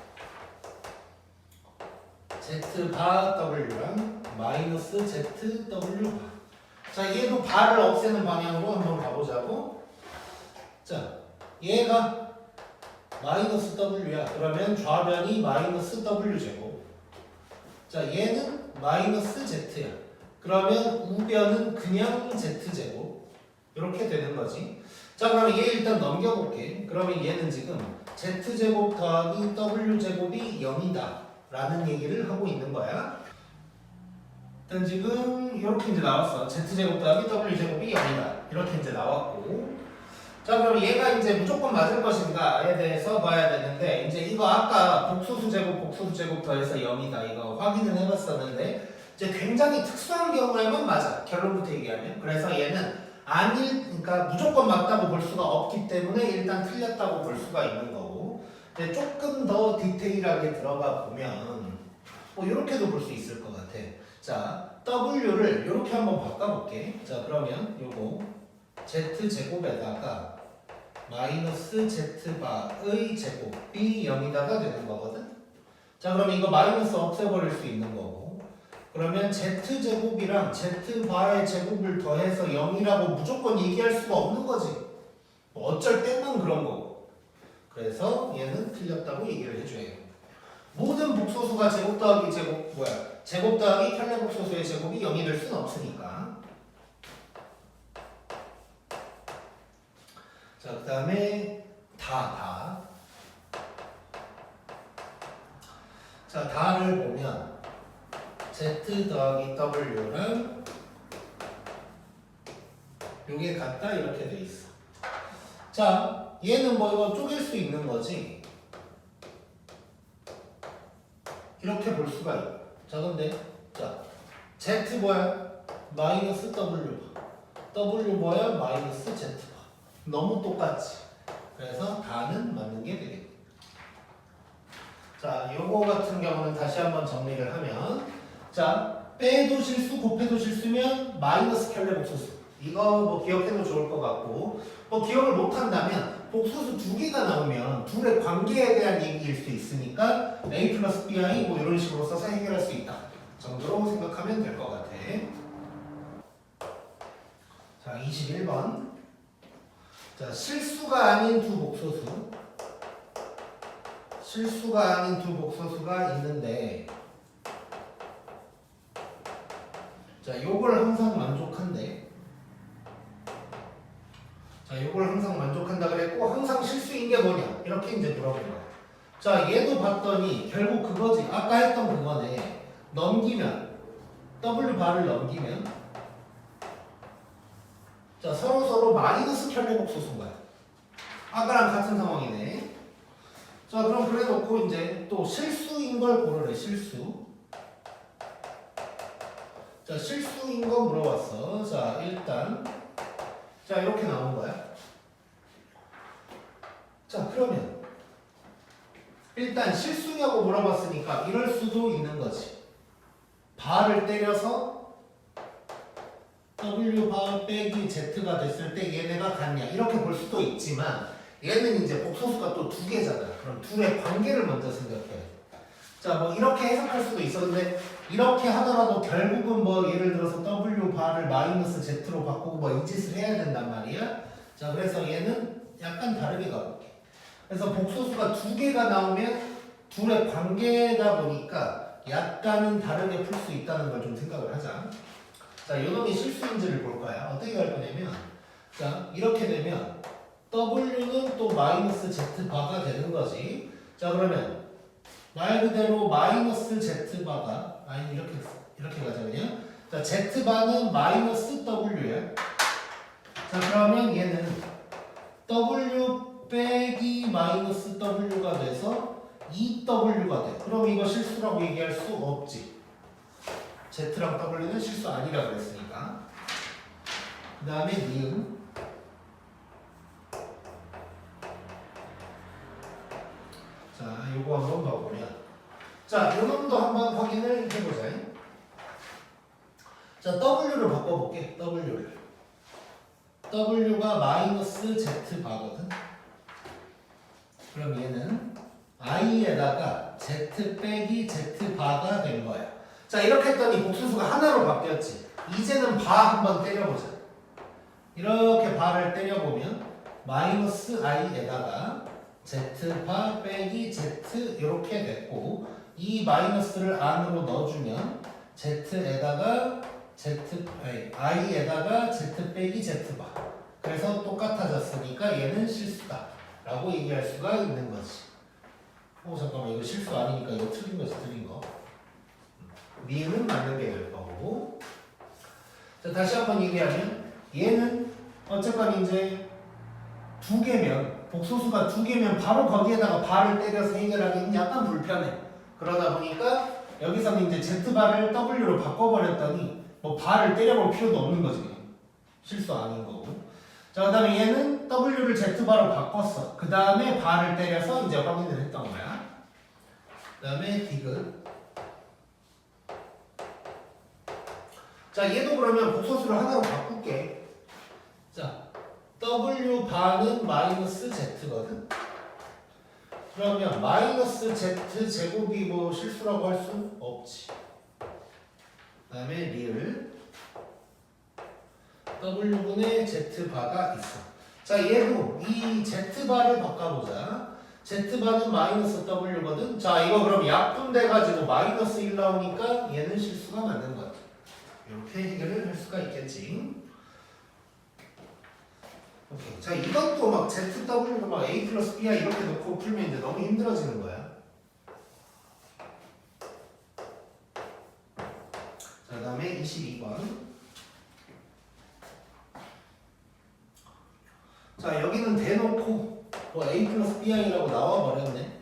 A: Z바 W랑 마이너스 ZW바. 자, 얘도 바를 없애는 방향으로 한번 가보자고. 자, 얘가 마이너스 W야. 그러면 좌변이 마이너스 W제곱. 자, 얘는 마이너스 Z야. 그러면 우변은 그냥 Z제곱. 이렇게 되는 거지. 자, 그럼 얘 일단 넘겨볼게. 그러면 얘는 지금 Z제곱 더하기 W제곱이 0이다 라는 얘기를 하고 있는 거야. 일단 지금 이렇게 이제 나왔어. Z제곱 더하기 W제곱이 0이다. 이렇게 이제 나왔고. 자, 그럼 얘가 이제 무조건 맞을 것인가에 대해서 봐야 되는데, 이제 이거 아까 복소수 제곱 더해서 0이다. 이거 확인을 해봤었는데, 이제 굉장히 특수한 경우에만 맞아. 결론부터 얘기하면. 그래서 얘는 그러니까 무조건 맞다고 볼 수가 없기 때문에 일단 틀렸다고 볼 수가 있는 거고, 이제 조금 더 디테일하게 들어가 보면, 뭐, 이렇게도 볼 수 있을 것 같아. 자, W를 이렇게 한번 바꿔볼게. 자, 그러면 요거 Z제곱에다가 마이너스 Z바의 제곱이 0이다가 되는 거거든. 자, 그럼 이거 마이너스 없애버릴 수 있는 거고, 그러면 Z제곱이랑 Z바의 제곱을 더해서 0이라고 무조건 얘기할 수가 없는 거지. 뭐 어쩔 때만 그런 거고. 그래서 얘는 틀렸다고 얘기를 해줘요. 모든 복소수가 제곱 더하기 제곱 더하기 편례복소수의 제곱이 0이 될 수는 없으니까. 자, 그 다음에 다. 자, 다를 보면 Z 더하기 W랑 요게 같다 이렇게 돼 있어. 자, 얘는 뭐 이거 쪼갤 수 있는 거지. 이렇게 볼 수가 있어. 자, 근데 자, Z 뭐야? 마이너스 W 뭐야? 마이너스 Z. 너무 똑같지. 그래서 다는 맞는 게 되겠다. 자, 요거 같은 경우는 다시 한번 정리를 하면, 자, 빼도 실수, 곱해도 실수면 마이너스 편례복소수. 이거 뭐 기억해도 좋을 것 같고, 뭐 기억을 못한다면 복소수 두 개가 나오면 둘의 관계에 대한 얘기일 수 있으니까 A 플러스 BI 뭐 이런 식으로 써서 해결할 수 있다 정도로 생각하면 될 것 같아. 자, 21번. 자, 실수가 아닌 두 복소수가 있는데, 자, 요걸 항상 만족한대. 자, 요걸 항상 만족한다 그랬고, 항상 실수인 게 뭐냐? 이렇게 이제 물어본 거야. 자, 얘도 봤더니 결국 그거지. 아까 했던 그거네. 넘기면, W 바를 넘기면, 자, 서로 마이너스 편례복소수인 거야. 아까랑 같은 상황이네. 자, 그럼 그래 놓고 이제 또 실수인 걸 고르래. 실수. 자, 실수인 거 물어봤어. 자, 일단 자, 이렇게 나온 거야. 자, 그러면 일단 실수냐고 물어봤으니까 이럴 수도 있는 거지. 바를 때려서 W 바 빼기 Z가 됐을 때 얘네가 같냐 이렇게 볼 수도 있지만, 얘는 이제 복소수가 또 두 개잖아. 그럼 둘의 관계를 먼저 생각해. 자, 뭐 이렇게 해석할 수도 있었는데, 이렇게 하더라도 결국은 뭐 예를 들어서 W 바를 마이너스 Z로 바꾸고 뭐 이 짓을 해야 된단 말이야. 자, 그래서 얘는 약간 다르게 가볼게. 그래서 복소수가 두 개가 나오면 둘의 관계다 보니까 약간은 다르게 풀 수 있다는 걸 좀 생각을 하자. 자, 요놈이 실수인지를 볼 거야. 어떻게 할 거냐면, 자, 이렇게 되면 W는 또 마이너스 Z바가 되는 거지. 자, 그러면 말 그대로 마이너스 Z바가, 아니 이렇게 가자 그냥. 자, Z바는 마이너스 W야. 자, 그러면 얘는 W 빼기 마이너스 W가 돼서 2W가 돼. 그럼 이거 실수라고 얘기할 수 없지. Z랑 W는 실수 아니라 그랬으니까. 그 다음에 니은. 자, 요거 한번 봐보면, 자, 요 놈도 한번 확인을 해보자. 자, W를 바꿔볼게. W가 마이너스 Z바거든. 그럼 얘는 I에다가 Z 빼기 Z바가 된 거야. 자, 이렇게 했더니 복수수가 하나로 바뀌었지. 이제는 바 한번 때려보자. 이렇게 바를 때려보면 마이너스 I에다가 Z바 빼기 Z 이렇게 됐고, 이 마이너스를 안으로 넣어주면 Z에다가 I에다가 Z 빼기 Z바. 그래서 똑같아졌으니까 얘는 실수다 라고 얘기할 수가 있는 거지. 잠깐만, 이거 실수 아니니까 이거 틀린 거지. 틀린 거. 니은 맞는 게 될 거고. 자, 다시 한번 얘기하면 얘는 어쨌건 이제 두 개면 복소수가 두 개면 바로 거기에다가 바를 때려서 해결하기는 약간 불편해. 그러다 보니까 여기서는 이제 Z바를 W로 바꿔버렸더니 뭐 바를 때려볼 필요도 없는 거지. 실수 아닌 거고. 자, 그 다음에 얘는 W를 Z바로 바꿨어. 그 다음에 바를 때려서 이제 확인을 했던 거야. 그 다음에 디귿. 자, 얘도 그러면 복소수를 하나로 바꿀게. 자, W 바는 마이너스 Z거든. 그러면 마이너스 Z 제곱이 뭐 실수라고 할 수 없지. 그 다음에 리을 W분의 Z바가 있어. 자, 얘도 이 Z바를 바꿔보자. Z바는 마이너스 W거든. 자, 이거 그럼 약분돼가지고 마이너스 1 나오니까 얘는 실수가 맞는 거야. 이렇게 해결을 할 수가 있겠지. 오케이. 자, 이것도 막 ZW로 막 A 플러스 B야 이렇게 놓고 풀면 이제 너무 힘들어지는 거야. 자, 그 다음에 22번. 자, 여기는 대놓고 뭐 A 플러스 B이라고 나와버렸네.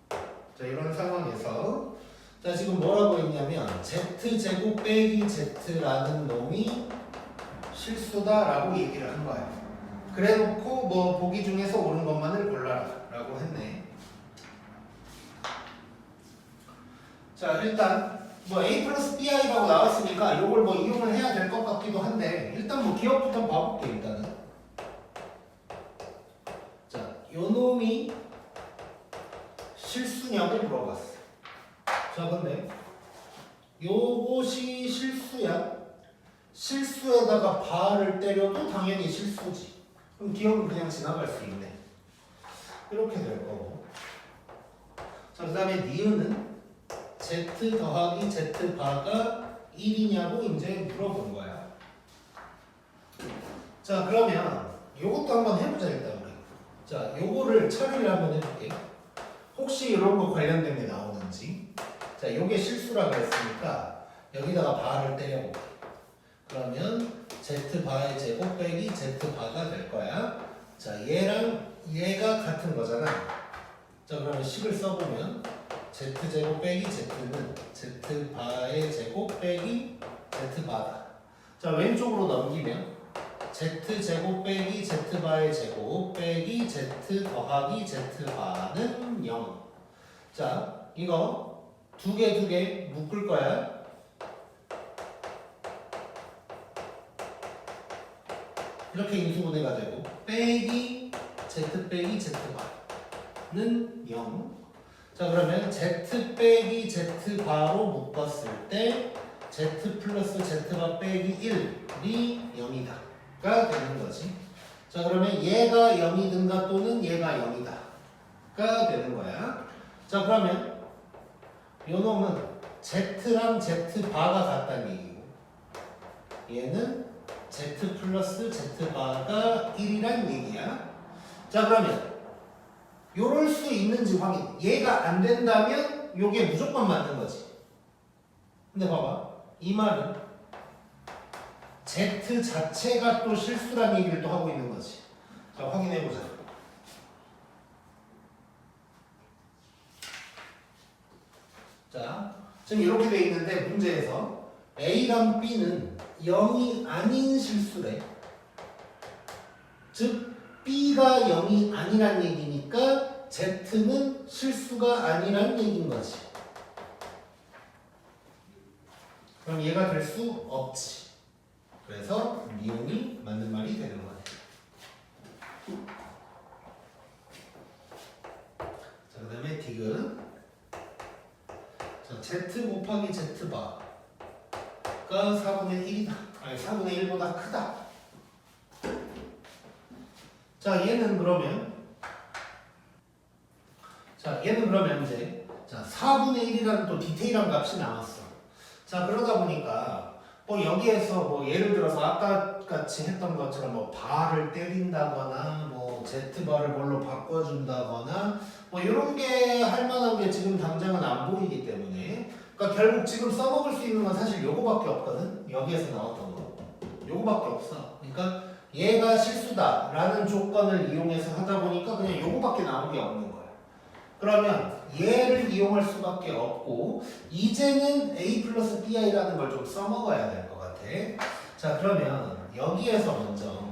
A: 자, 이런 상황에서 자, 지금 뭐라고 했냐면 Z제곱 빼기 Z라는 놈이 실수다라고 얘기를 한 거야. 그래놓고 뭐 보기 중에서 옳은 것만을 골라라 라고 했네. 자, 일단 뭐 A 플러스 BI라고 나왔으니까 요걸 뭐 이용을 해야 될 것 같기도 한데 일단 뭐 기억부터 봐볼게. 일단은 자, 요 놈이 실수냐고 물어봤어. 자, 근데 요것이 실수야. 실수에다가 바를 때려도 당연히 실수지. 그럼 기억은 그냥 지나갈 수 있네. 이렇게 될 거고. 자, 그 다음에 니은은 Z 더하기 Z 바가 1이냐고 이제 물어본 거야. 자, 그러면 요것도 한번 해보자 일단 우리. 자, 요거를 처리를 한번 해볼게. 혹시 이런 거 관련된 게 나오는지. 자, 요게 실수라고 했으니까 여기다가 바를 때려볼게. 그러면 Z바의 제곱 빼기 Z바가 될 거야. 자, 얘랑 얘가 같은 거잖아. 자, 그러면 식을 써보면 Z제곱 빼기 Z는 Z바의 제곱 빼기 Z바다. 자, 왼쪽으로 넘기면 Z제곱 빼기 Z바의 제곱 빼기 Z 더하기 Z바는 0. 자, 이거 두 개 묶을 거야. 이렇게 인수분해가 되고 빼기 Z 빼기 Z바는 0. 자, 그러면 Z 빼기 Z바로 묶었을 때 Z 플러스 Z바 빼기 1이 0이다 가 되는 거지. 자, 그러면 얘가 0이든가 또는 얘가 0이다 가 되는 거야. 자, 그러면 요 놈은 Z랑 Z바가 같다는 얘기고 얘는 Z 플러스 Z바가 1이란 얘기야. 자, 그러면 요럴 수 있는지 확인. 얘가 안 된다면 요게 무조건 맞는 거지. 근데 봐봐. 이 말은 Z 자체가 또 실수란 얘기를 또 하고 있는 거지. 자, 확인해보자. 자, 지금 이렇게 돼 있는데 문제에서 A랑 B는 0이 아닌 실수래. 즉 B가 0이 아니란 얘기니까 Z는 실수가 아니란 얘기인 거지. 그럼 얘가 될 수 없지. 그래서 니은이 맞는 말이 되는 거네. 자, 그 다음에 디귿. 자, Z 곱하기 Z바가 4분의 1이다. 아니, 4분의 1보다 크다. 자, 얘는 그러면 이제 자, 4분의 1이라는 또 디테일한 값이 나왔어. 자, 그러다 보니까 뭐 여기에서 뭐 예를 들어서 아까 같이 했던 것처럼 뭐 바를 때린다거나 뭐 Z바를 뭘로 바꿔준다거나 뭐 이런 게 할 만한 게 지금 당장은 안 보이기 때문에 그러니까 결국 지금 써먹을 수 있는 건 사실 요거밖에 없거든. 여기에서 나왔던 거 요거밖에 없어. 그러니까 얘가 실수다라는 조건을 이용해서 하다 보니까 그냥 요거밖에 나온 게 없는 거야. 그러면 얘를 이용할 수밖에 없고 이제는 a 플러스 bi라는 걸 좀 써먹어야 될 것 같아. 자, 그러면 여기에서 먼저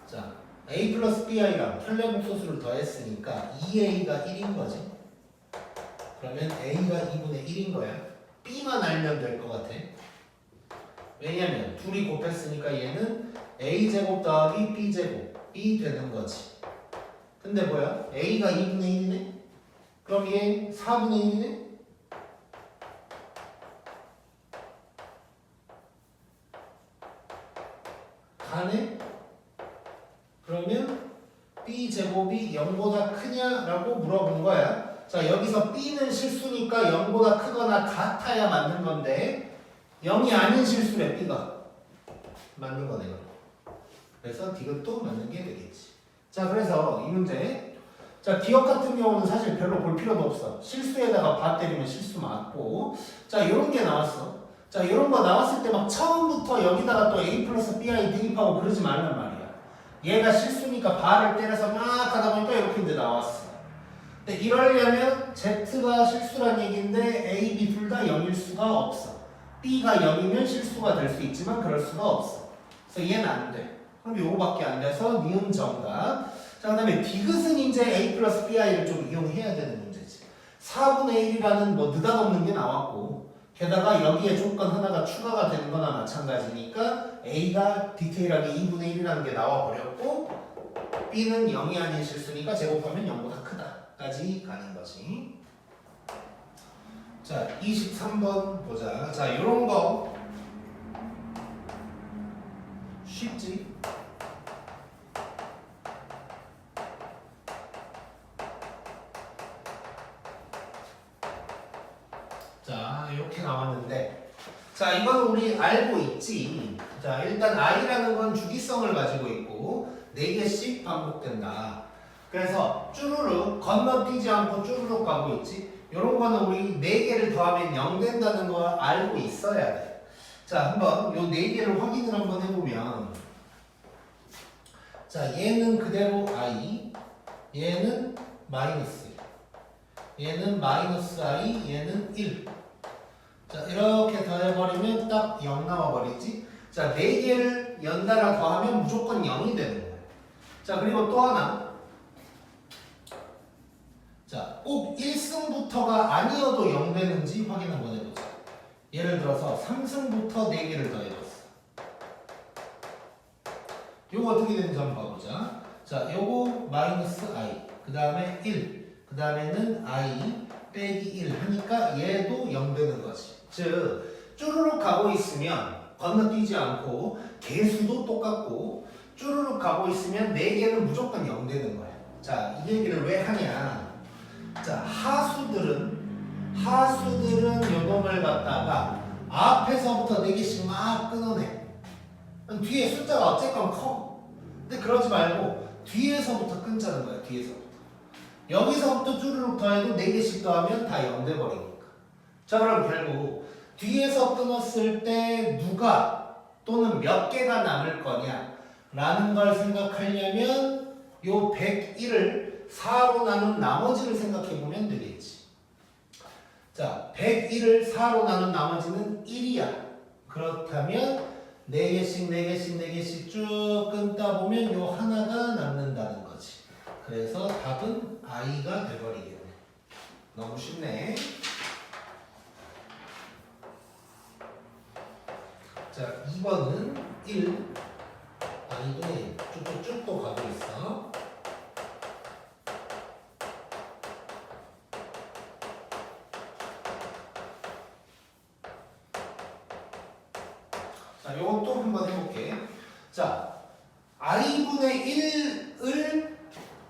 A: 자 a 플러스 bi랑 편례복소수를 더했으니까 2a가 1인 거지. 그러면 a가 2분의 1인 거야. b만 알면 될 것 같아. 왜냐면 둘이 곱했으니까 얘는 a제곱 더하기 b제곱이 되는 거지. 근데 뭐야? a가 2분의 1이네? 그럼 얘 4분의 1이네? 가네? 그러면 b제곱이 0보다 크냐라고 물어본 거야. 자, 여기서 b는 실수니까 0보다 크거나 같아야 맞는 건데 0이 아닌 실수래. b가 맞는 거네. 그래서 디귿도 맞는 게 되겠지. 자, 그래서 이 문제 자, 기억 같은 경우는 사실 별로 볼 필요도 없어. 실수에다가 바 때리면 실수 맞고. 자, 요런 게 나왔어. 자, 요런 거 나왔을 때 막 처음부터 여기다가 또 a 플러스 bi 대입하고 그러지 말란 말이야. 얘가 실수니까 바를 때려서 막 하다 보니까 이렇게 이제 나왔어. 근데 이러려면 z가 실수란 얘기인데 a, b 둘 다 0일 수가 없어. b가 0이면 실수가 될 수 있지만 그럴 수가 없어. 그래서 얘는 안 돼. 그럼 요거밖에 안 돼서 니은 정답. 자, 그 다음에 디귿은 이제 a 플러스 bi를 좀 이용해야 되는 문제지. 4분의 1이라는 뭐 느닷없는 게 나왔고 게다가 여기에 조건 하나가 추가가 되는 거나 마찬가지니까 a가 디테일하게 2분의 1이라는 게 나와버렸고 b는 0이 아닌 실수니까 제곱하면 0보다 크다까지 가는 거지. 자, 23번 보자. 자, 요런 거 쉽지? 자, 이렇게 나왔는데 자, 이건 우리 알고 있지. 자, 일단 i라는 건 주기성을 가지고 있고 4개씩 반복된다. 그래서 쭈루룩 건너뛰지 않고 쭈루룩 가고 있지. 요런 거는 우리 4개를 더하면 0 된다는 걸 알고 있어야 돼. 자, 한번 요 4개를 확인을 한번 해보면 자, 얘는 그대로 i, 얘는 마이너스, 얘는 마이너스 i, 얘는 1. 자, 이렇게 더해버리면 딱 0 나와버리지. 자, 4개를 연달아 더하면 무조건 0이 되는 거예요. 자, 그리고 또 하나. 자, 꼭 1승부터가 아니어도 0 되는지 확인 한번 해보자. 예를 들어서 3승부터 4개를 더해봤어. 요거 어떻게 되는지 한번 봐보자. 자, 요거 마이너스 i, 그 다음에 1, 그 다음에는 i 빼기 1 하니까 얘도 0 되는 거지. 즉, 쭈루룩 가고 있으면 건너뛰지 않고 개수도 똑같고 쭈루룩 가고 있으면 4개는 무조건 0 되는 거야. 자, 이 얘기를 왜 하냐. 자, 하수들은 요놈을 갖다가 앞에서부터 4개씩 막 끊어내. 뒤에 숫자가 어쨌건 커. 근데 그러지 말고 뒤에서부터 끊자는 거야. 뒤에서부터. 여기서부터 쭈루룩 더해도 4개씩 더하면 다 0 돼버리니까. 자, 그럼 결국 뒤에서 끊었을 때 누가 또는 몇 개가 남을 거냐 라는 걸 생각하려면 요 101을 4로 나눈 나머지를 생각해 보면 되겠지. 자, 101을 4로 나눈 나머지는 1이야. 그렇다면 4개씩 쭉 끊다 보면 요 하나가 남는다는 거지. 그래서 답은 i가 돼버리겠네. 너무 쉽네. 자, 2번은 1, i분의 쭉쭉쭉 또 가고 있어. 자, 요것도 한번 해볼게. 자, i분의 1을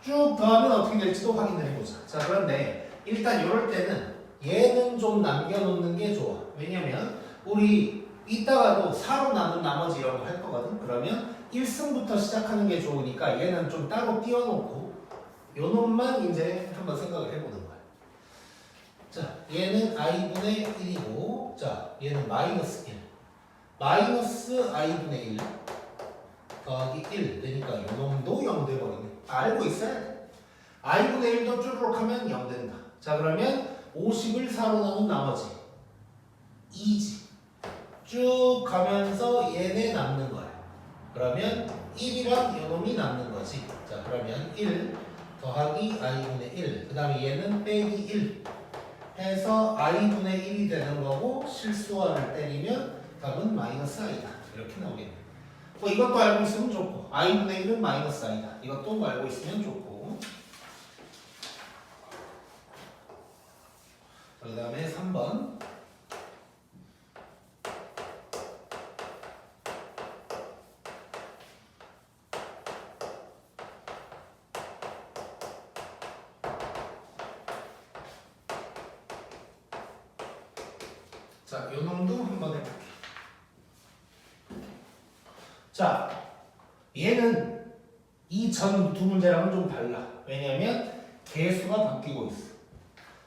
A: 쭉 더하면 어떻게 될지도 확인을 해보자. 자, 그런데 일단 이럴 때는 얘는 좀 남겨놓는 게 좋아. 왜냐면 우리 이따가도 4로 나눈 나머지 이런 거 할 거거든. 그러면 1승부터 시작하는 게 좋으니까 얘는 좀 따로 띄워놓고 요 놈만 이제 한번 생각을 해보는 거야. 자, 얘는 i분의 1이고 자, 얘는 마이너스 1. 마이너스 i분의 1. 더하기 1 되니까 요놈도 0 돼버리네. 알고 있어야 돼. i분의 1도 쭈르륵 하면 0 된다. 자 그러면 50을 4로 나눈 나머지 2지. 쭉 가면서 얘네 남는 거야. 그러면 1이랑 요놈이 남는 거지. 자 그러면 1 더하기 i분의 1. 그 다음에 얘는 빼기 1 해서 i분의 1이 되는 거고 실수원을 때리면 답은 마이너스 i다. 이렇게 나오겠네. 뭐 이것도 알고 있으면 좋고 i분의 1은 마이너스 i다. 이것도 알고 있으면 좋고. 그 다음에 3번. 자, 요 놈도 한번 해볼게. 자, 얘는 이 전 두 문제랑은 좀 달라. 왜냐면 개수가 바뀌고 있어.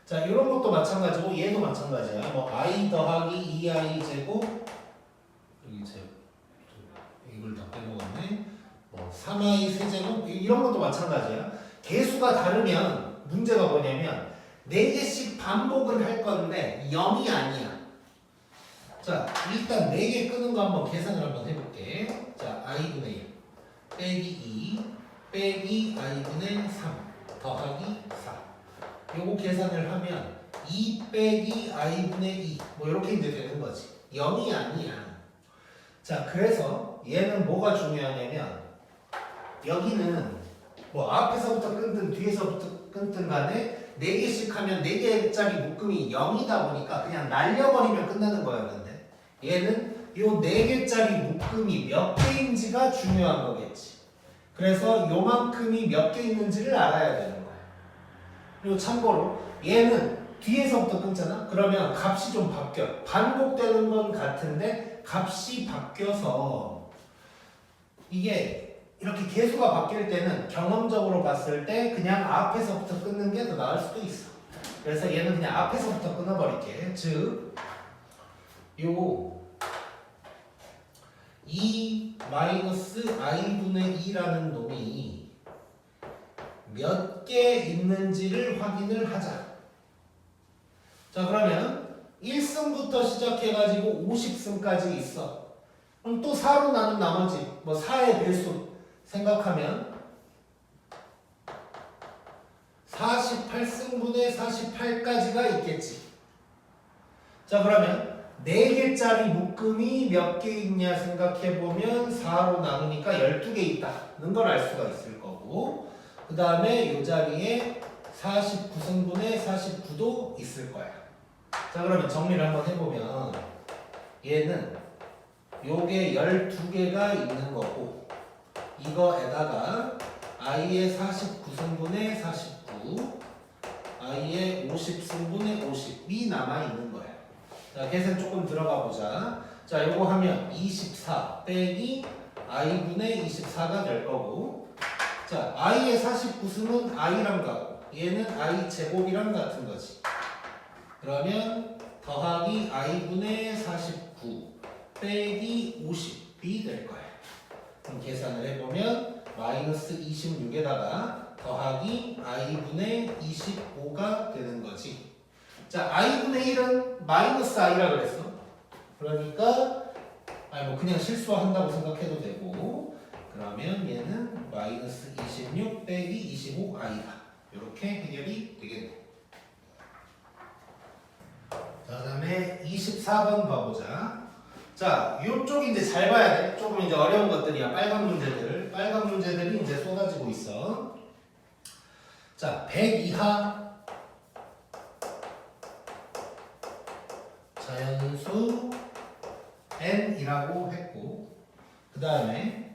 A: 자, 이런 것도 마찬가지고 얘도 마찬가지야. 뭐 i 더하기 2i 제곱 여기 이걸 다 빼먹었네. 뭐 3i 세제곱 이런 것도 마찬가지야. 개수가 다르면 문제가 뭐냐면 4개씩 반복을 할 건데 0이 아니야. 자, 일단 4개 끄는 거 한번 계산을 한번 해볼게. 자, i분의 1 빼기 2 빼기 i분의 3 더하기 4. 요거 계산을 하면 2 빼기 i분의 2 뭐 이렇게 이제 되는 거지. 0이 아니야. 자, 그래서 얘는 뭐가 중요하냐면 여기는 뭐 앞에서부터 끊든 뒤에서부터 끊든 간에 4개씩 하면 4개짜리 묶음이 0이다 보니까 그냥 날려버리면 끝나는 거였는데 얘는 요 4개짜리 묶음이 몇 개인지가 중요한 거겠지. 그래서 요만큼이 몇 개 있는지를 알아야 되는 거야. 그리고 참고로 얘는 뒤에서부터 끊잖아? 그러면 값이 좀 바뀌어. 반복되는 건 같은데 값이 바뀌어서 이게 이렇게 개수가 바뀔 때는 경험적으로 봤을 때 그냥 앞에서부터 끊는 게 더 나을 수도 있어. 그래서 얘는 그냥 앞에서부터 끊어버릴게. 즉 요 2 마이너스 i분의 2라는 놈이 몇 개 있는지를 확인을 하자. 자 그러면 1승부터 시작해가지고 50승까지 있어. 그럼 또 4로 나눈 나머지 뭐 4의 배수 생각하면 48승분의 48까지가 있겠지. 자 그러면 4개짜리 묶음이 몇 개 있냐 생각해보면 4로 나누니까 12개 있다는 걸 알 수가 있을 거고 그 다음에 이 자리에 49승분의 49도 있을 거야. 자 그러면 정리를 한번 해보면 얘는 요게 12개가 있는 거고 이거에다가 i의 49승분의 49 i의 50승분의 50이 남아있는 거야. 자, 계산 조금 들어가 보자. 자, 요거 하면 24 빼기 i분의 24가 될 거고 자, i의 49승은 i랑 같고 얘는 i 제곱이랑 같은 거지. 그러면 더하기 i분의 49 빼기 50이 될 거야. 그럼 계산을 해보면 마이너스 26에다가 더하기 i분의 25가 되는 거지. 자, i분의 1은 마이너스 i라 그랬어. 그러니까 아니 뭐 그냥 실수한다고 생각해도 되고 그러면 얘는 마이너스 26 빼기 25i다. 이렇게 해결이 되겠네. 자, 그 다음에 24번 봐보자. 자, 요쪽 이제 잘 봐야 돼. 조금 이제 어려운 것들이야. 빨간 문제들. 빨간 문제들이 이제 쏟아지고 있어. 자, 100 이하 자연수 n이라고 했고 그 다음에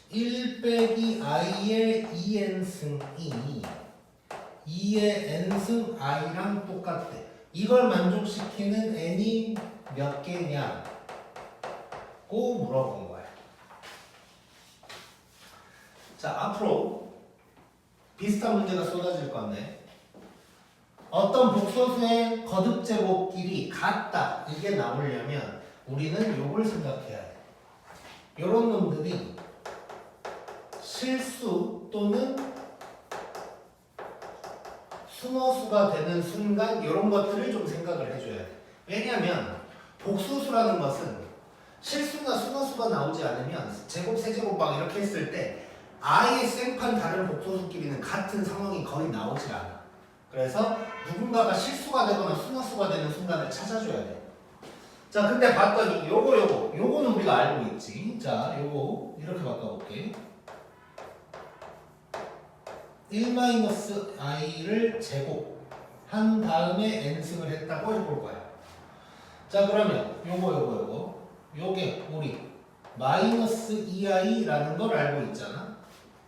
A: 1 빼기 i의 2n승이 2의 n승 i랑 똑같대. 이걸 만족시키는 n이 몇 개냐고 물어본 거야. 자, 앞으로 비슷한 문제가 쏟아질 건데 어떤 복소수의 거듭제곱끼리 같다 이게 나오려면 우리는 요걸 생각해야 돼. 이런 놈들이 실수 또는 순허수가 되는 순간 이런 것들을 좀 생각을 해줘야 돼. 왜냐하면 복수수라는 것은 실수나 순허수가 나오지 않으면 제곱, 세제곱 막 이렇게 했을 때 아예 생판 다른 복소수끼리는 같은 상황이 거의 나오질 않아. 그래서 누군가가 실수가 되거나 순허수가 되는 순간을 찾아줘야 돼. 자, 근데 봤더니 요거는 우리가 알고 있지. 자, 요거 이렇게 바꿔볼게. 1-i를 제곱한 다음에 n승을 했다고 해볼 거야. 자, 그러면 요게 우리 마이너스 2i라는 걸 알고 있잖아.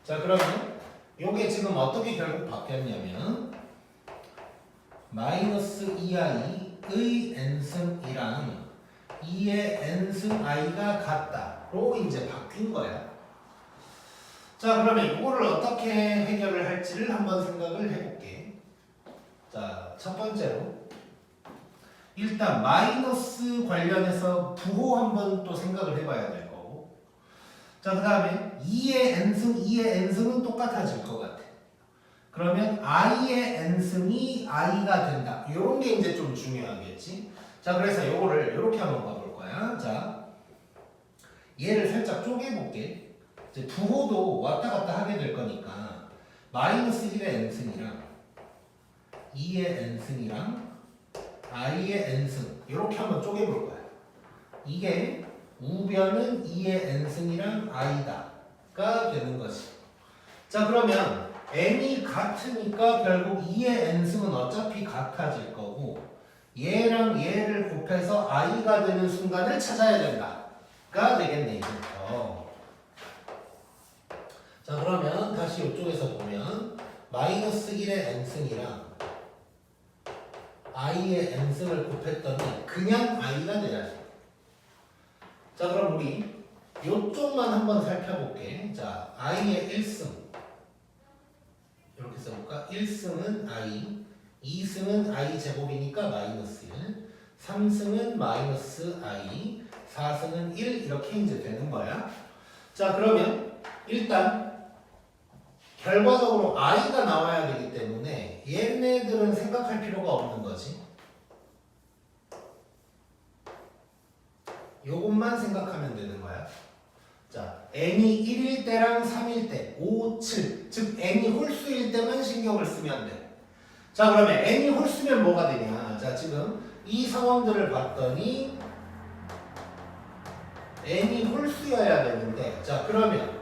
A: 자, 그러면 요게 지금 어떻게 결국 바뀌었냐면 마이너스 2i의 n승이랑 2의 n승 i가 같다로 이제 바뀐 거야. 자, 그러면 이거를 어떻게 해결을 할지를 한번 생각을 해볼게. 자, 첫 번째로 일단 마이너스 관련해서 부호 한번 또 생각을 해봐야 될 거고. 자, 그 다음에 2의 n승은 똑같아질 것 같아. 그러면 i의 n승이 i가 된다. 이런 게 이제 좀 중요하겠지. 자, 그래서 요거를 이렇게 한번 봐볼 거야. 자, 얘를 살짝 쪼개볼게. 이제 부호도 왔다 갔다 하게 될 거니까 마이너스 1의 n승이랑 2의 n승이랑 i의 n승 이렇게 한번 쪼개볼 거야. 이게 우변은 2의 n승이랑 i다가 되는 거지. 자, 그러면 n이 같으니까 결국 2의 n승은 어차피 같아질 거고 얘랑 얘를 곱해서 i가 되는 순간을 찾아야 된다가 되겠네, 이제부터. 자, 그러면 다시 이쪽에서 보면 마이너스 1의 n승이랑 i의 n승을 곱했더니 그냥 i가 돼야지. 자, 그럼 우리 이쪽만 한번 살펴볼게. 자, i의 1승 이렇게 써볼까? 1승은 i, 2승은 i 제곱이니까 마이너스 1, 3승은 마이너스 i, 4승은 1 이렇게 이제 되는 거야. 자, 그러면 일단 결과적으로 i가 나와야 되기 때문에 얘네들은 생각할 필요가 없는 거지. 요것만 생각하면 되는 거야. 자, n이 1일 때랑 3일 때, 5, 7, 즉 n이 홀수일 때만 신경을 쓰면 돼. 자, 그러면 n이 홀수면 뭐가 되냐? 자, 지금 이 상황들을 봤더니 n이 홀수여야 되는데, 자, 그러면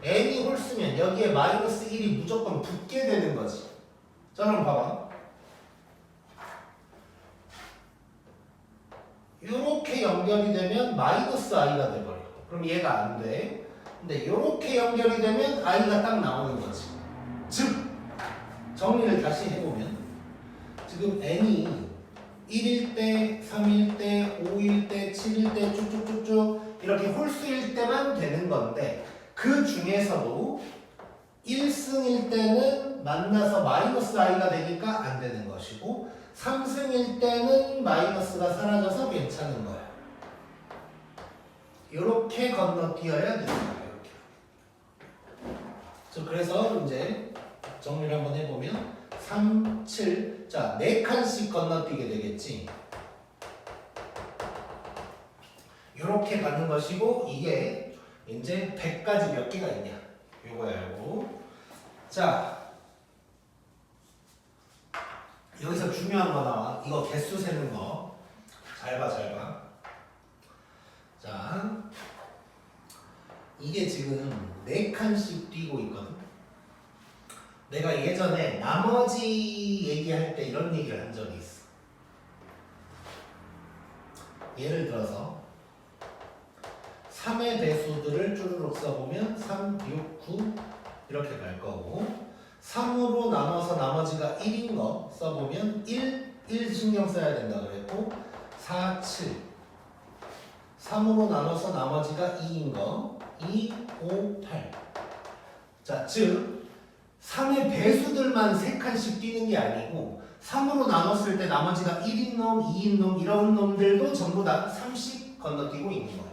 A: n이 홀수면 여기에 마이너스 1이 무조건 붙게 되는 거지. 자, 그럼 봐봐. 이렇게 연결이 되면 마이너스 i가 돼버려. 그럼 얘가 안 돼. 근데 이렇게 연결이 되면 i가 딱 나오는 거지. 즉 정리를 다시 해보면 지금 n이 1일 때, 3일 때, 5일 때, 7일 때 쭉쭉쭉쭉 이렇게 홀수일 때만 되는 건데 그 중에서도 1승일 때는 만나서 마이너스 i가 되니까 안 되는 것이고 3승일 때는 마이너스가 사라져서 괜찮은 거야. 이렇게 건너뛰어야 되는 거야. 이렇게. 그래서 이제 정리를 한번 해보면 3, 7, 자, 4칸씩 건너뛰게 되겠지. 이렇게 가는 것이고 이게 이제 100까지 몇 개가 있냐 요거야 요거. 자, 여기서 중요한 거 나와. 이거 개수 세는 거 잘 봐, 잘 봐. 자, 이게 지금 4칸씩 뛰고 있거든. 내가 예전에 나머지 얘기할 때 이런 얘기를 한 적이 있어. 예를 들어서 3의 배수들을 쭈르륵 써보면 3, 6, 9 이렇게 갈 거고 3으로 나눠서 나머지가 1인 거 써보면 1 신경 써야 된다 그랬고 4, 7 3으로 나눠서 나머지가 2인 거 2, 5, 8 자, 즉 3의 배수들만 3칸씩 뛰는 게 아니고 3으로 나눴을 때 나머지가 1인 놈, 2인 놈 이런 놈들도 전부 다 3씩 건너뛰고 있는 거예요.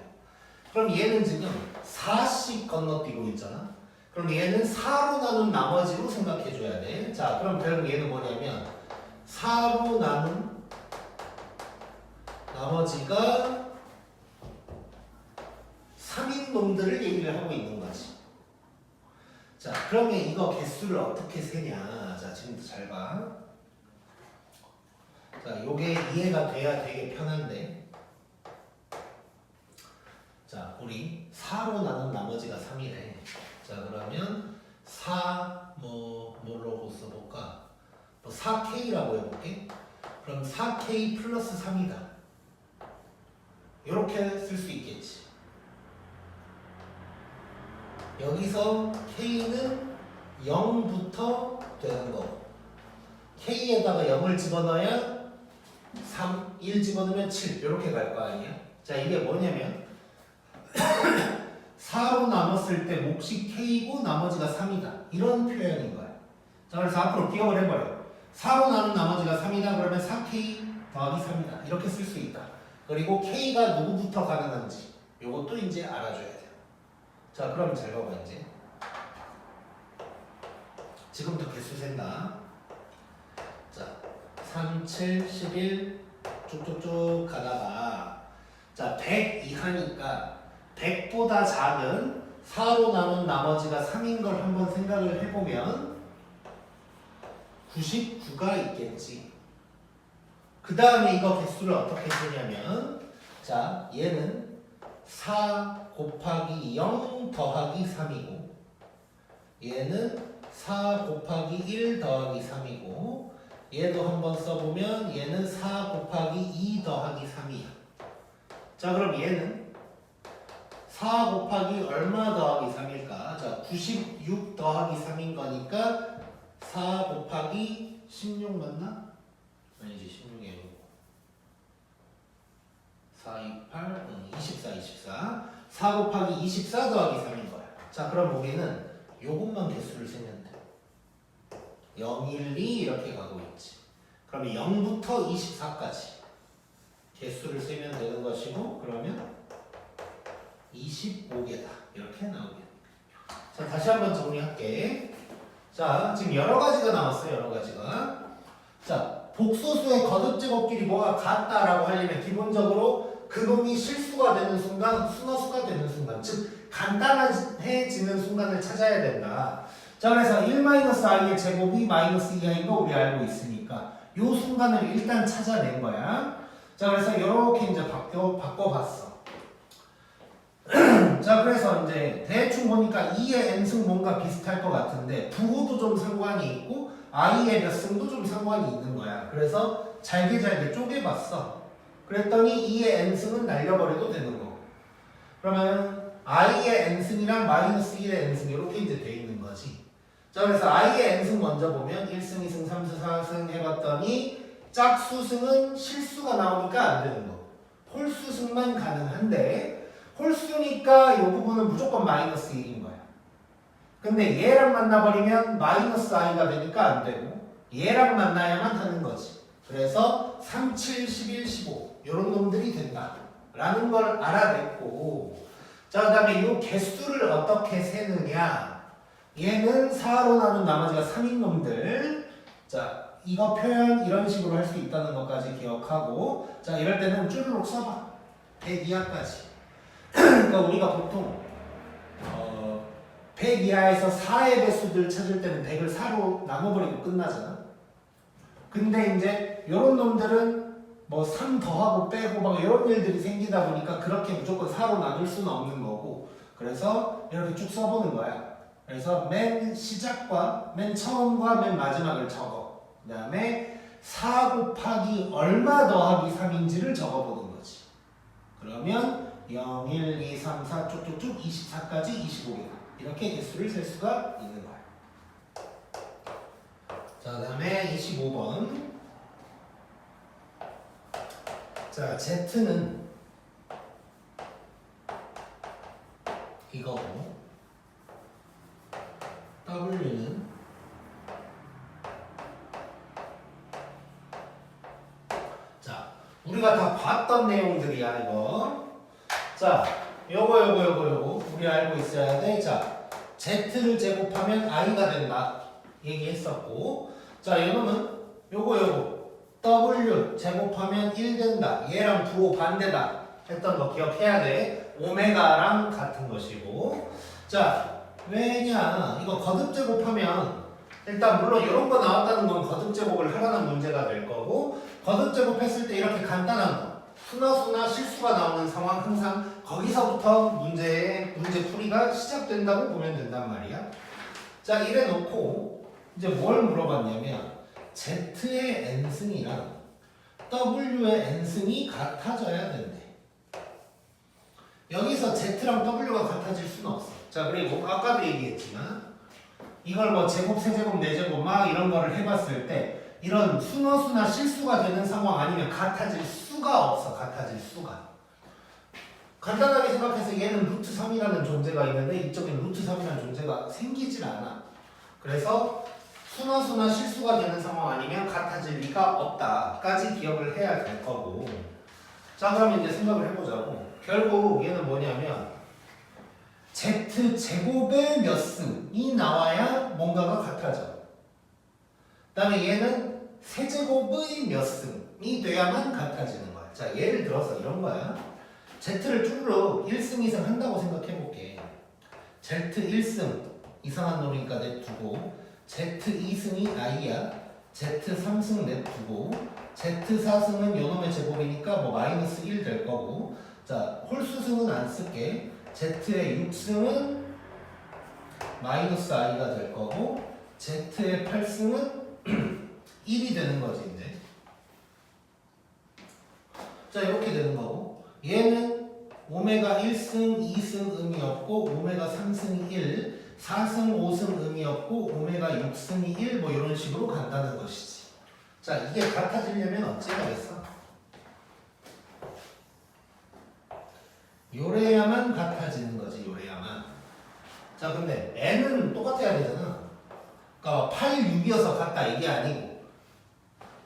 A: 그럼 얘는 지금 4씩 건너뛰고 있잖아. 그럼 얘는 4로 나눈 나머지로 생각해줘야 돼. 자, 그럼 결국 얘는 뭐냐면 4로 나눈 나머지가 3인 놈들을 얘기를 하고 있는 거지. 자, 그러면 이거 개수를 어떻게 세냐. 자, 지금부터 잘 봐. 자, 요게 이해가 돼야 되게 편한데. 자, 우리 4로 나눈 나머지가 3이래. 자, 그러면 4뭐로 써볼까? 뭐 4K라고 해볼게. 그럼 4K 플러스 3이다. 이렇게 쓸 수 있겠지. 여기서 K는 0부터 되는 거. K에다가 0을 집어넣어야 3, 1 집어넣으면 7 이렇게 갈 거 아니야? 자, 이게 뭐냐면 4로 나눴을 때 몫이 K고 나머지가 3이다. 이런 표현인 거야. 자, 그래서 앞으로 기억을 해버려. 4로 나눈 나머지가 3이다. 그러면 4K 더하기 3이다. 이렇게 쓸 수 있다. 그리고 K가 누구부터 가능한지 요것도 이제 알아줘야 돼. 자, 그럼 잘 봐봐 이제. 지금부터 개수 센다. 자, 3, 7, 11 쭉쭉쭉 가다가 자, 100 이하니까 100보다 작은 4로 나눈 나머지가 3인 걸 한번 생각을 해보면 99가 있겠지. 그 다음에 이거 개수를 어떻게 쓰냐면 자, 얘는 4 곱하기 0 더하기 3이고 얘는 4 곱하기 1 더하기 3이고 얘도 한번 써보면 얘는 4 곱하기 2 더하기 3이야. 자, 그럼 얘는 4 곱하기 얼마 더하기 3일까? 자, 96 더하기 3인 거니까 4 곱하기 16 맞나? 아니지, 16이 아니고 4, 2, 8, 24 4 곱하기 24 더하기 3인 거야. 자, 그럼 우리는 요것만 개수를 세면 돼. 0, 1, 2 이렇게 가고 있지. 그러면 0부터 24까지 개수를 세면 되는 것이고 그러면 25개다. 이렇게 나오겠네. 자, 다시 한번 정리할게. 자, 지금 여러 가지가 나왔어요. 여러 가지가. 자, 복소수의 거듭제곱끼리 뭐가 같다라고 하려면 기본적으로 그놈이 실수가 되는 순간, 순허수가 되는 순간, 즉 간단해지는 순간을 찾아야 된다. 자, 그래서 1-i의 제곱이 -2i인 거 우리 알고 있으니까 요 순간을 일단 찾아낸 거야. 자, 그래서 이렇게 이제 바꿔봤어. 자, 그래서 이제 대충 보니까 2의 n승 뭔가 비슷할 것 같은데 부호도 좀 상관이 있고 i의 몇 승도 좀 상관이 있는 거야. 그래서 잘게 쪼개봤어. 그랬더니 2의 n승은 날려버려도 되는 거. 그러면 i의 n승이랑 -1의 n승 이렇게 이제 돼 있는 거지. 자, 그래서 i의 n승 먼저 보면 1승, 2승, 3승, 4승 해봤더니 짝수승은 실수가 나오니까 안 되는 거. 홀수승만 가능한데 홀수니까 이 부분은 무조건 -1인 거야. 근데 얘랑 만나버리면 -i가 되니까 안 되고 얘랑 만나야만 하는 거지. 그래서 3, 7, 11, 15 이런 놈들이 된다 라는 걸 알아냈고 자, 그 다음에 이 개수를 어떻게 세느냐. 얘는 4로 나눈 나머지가 3인 놈들. 자, 이거 표현 이런 식으로 할 수 있다는 것까지 기억하고 자, 이럴 때는 쭈르륵 써봐. 100 이하까지. 그러니까 우리가 보통 100 이하에서 4의 배수들 찾을 때는 100을 4로 나눠버리고 끝나잖아. 근데 이제 이런 놈들은 뭐 3 더하고 빼고 막 이런 일들이 생기다 보니까 그렇게 무조건 4로 나눌 수는 없는 거고 그래서 이렇게 쭉 써보는 거야. 그래서 맨 시작과 맨 처음과 맨 마지막을 적어. 그 다음에 4 곱하기 얼마 더하기 3인지를 적어보는 거지. 그러면 0, 1, 2, 3, 4 쭉쭉쭉 24까지 25개다. 이렇게 개수를 셀 수가 있는 거야. 자, 그 다음에 25번. 자, Z는 이거고 W는 자, 우리가 다 봤던 내용들이야 이거. 자, 요거 우리 알고 있어야 돼. 자, z를 제곱하면 i가 된다 얘기했었고, 자 이놈은 요거 w 제곱하면 1 된다. 얘랑 부호 반대다 했던 거 기억해야 돼. 오메가랑 같은 것이고, 자 왜냐, 이거 거듭 제곱하면 일단 물론 이런 거 나왔다는 건 거듭 제곱을 하라는 문제가 될 거고, 거듭 제곱했을 때 이렇게 간단한 거 순화수나 실수가 나오는 상황 항상 거기서부터 문제 풀이가 시작된다고 보면 된단 말이야. 자 이래 놓고 이제 뭘 물어봤냐면 z의 n승이랑 w의 n승이 같아져야 된대. 여기서 z랑 w가 같아질 수는 없어. 자 그리고 아까도 얘기했지만 이걸 뭐 제곱, 세제곱, 네제곱 막 이런 거를 해봤을 때 이런 순허수나 실수가 되는 상황 아니면 같아질 수가 없어. 같아질 수가. 간단하게 생각해서 얘는 루트 3이라는 존재가 있는데 이쪽엔 루트 3이라는 존재가 생기질 않아. 그래서 순허수나 실수가 되는 상황 아니면 같아질 리가 없다까지 기억을 해야 될 거고, 자 그럼 이제 생각을 해보자고. 결국 얘는 뭐냐면 z제곱의 몇 승이 나와야 뭔가가 같아져. 그 다음에 얘는 세제곱의 몇 승이 돼야만 같아지는 거야. 자 예를 들어서 이런 거야. z를 쭈르륵 1승 2승 한다고 생각해볼게. z 1승 이상한 놈이니까 냅두고, z 2승이 i야, z 3승 냅두고, z 4승은 요놈의 제곱이니까 뭐 마이너스 1 될 거고, 자 홀수승은 안 쓸게. z의 6승은 마이너스 i가 될 거고, z의 8승은 1이 되는 거지 이제. 자 이렇게 되는 거고, 얘는 오메가 1승 2승 의미 없고 오메가 3승이 1, 4승 5승 의미 없고 오메가 6승이 1, 뭐 이런 식으로 간다는 것이지. 자 이게 같아지려면 어찌해야겠어? 요래야만 같아지는 거지. 요래야만. 자 근데 n은 똑같아야 되잖아. 그러니까 8, 6이어서 같다 이게 아니고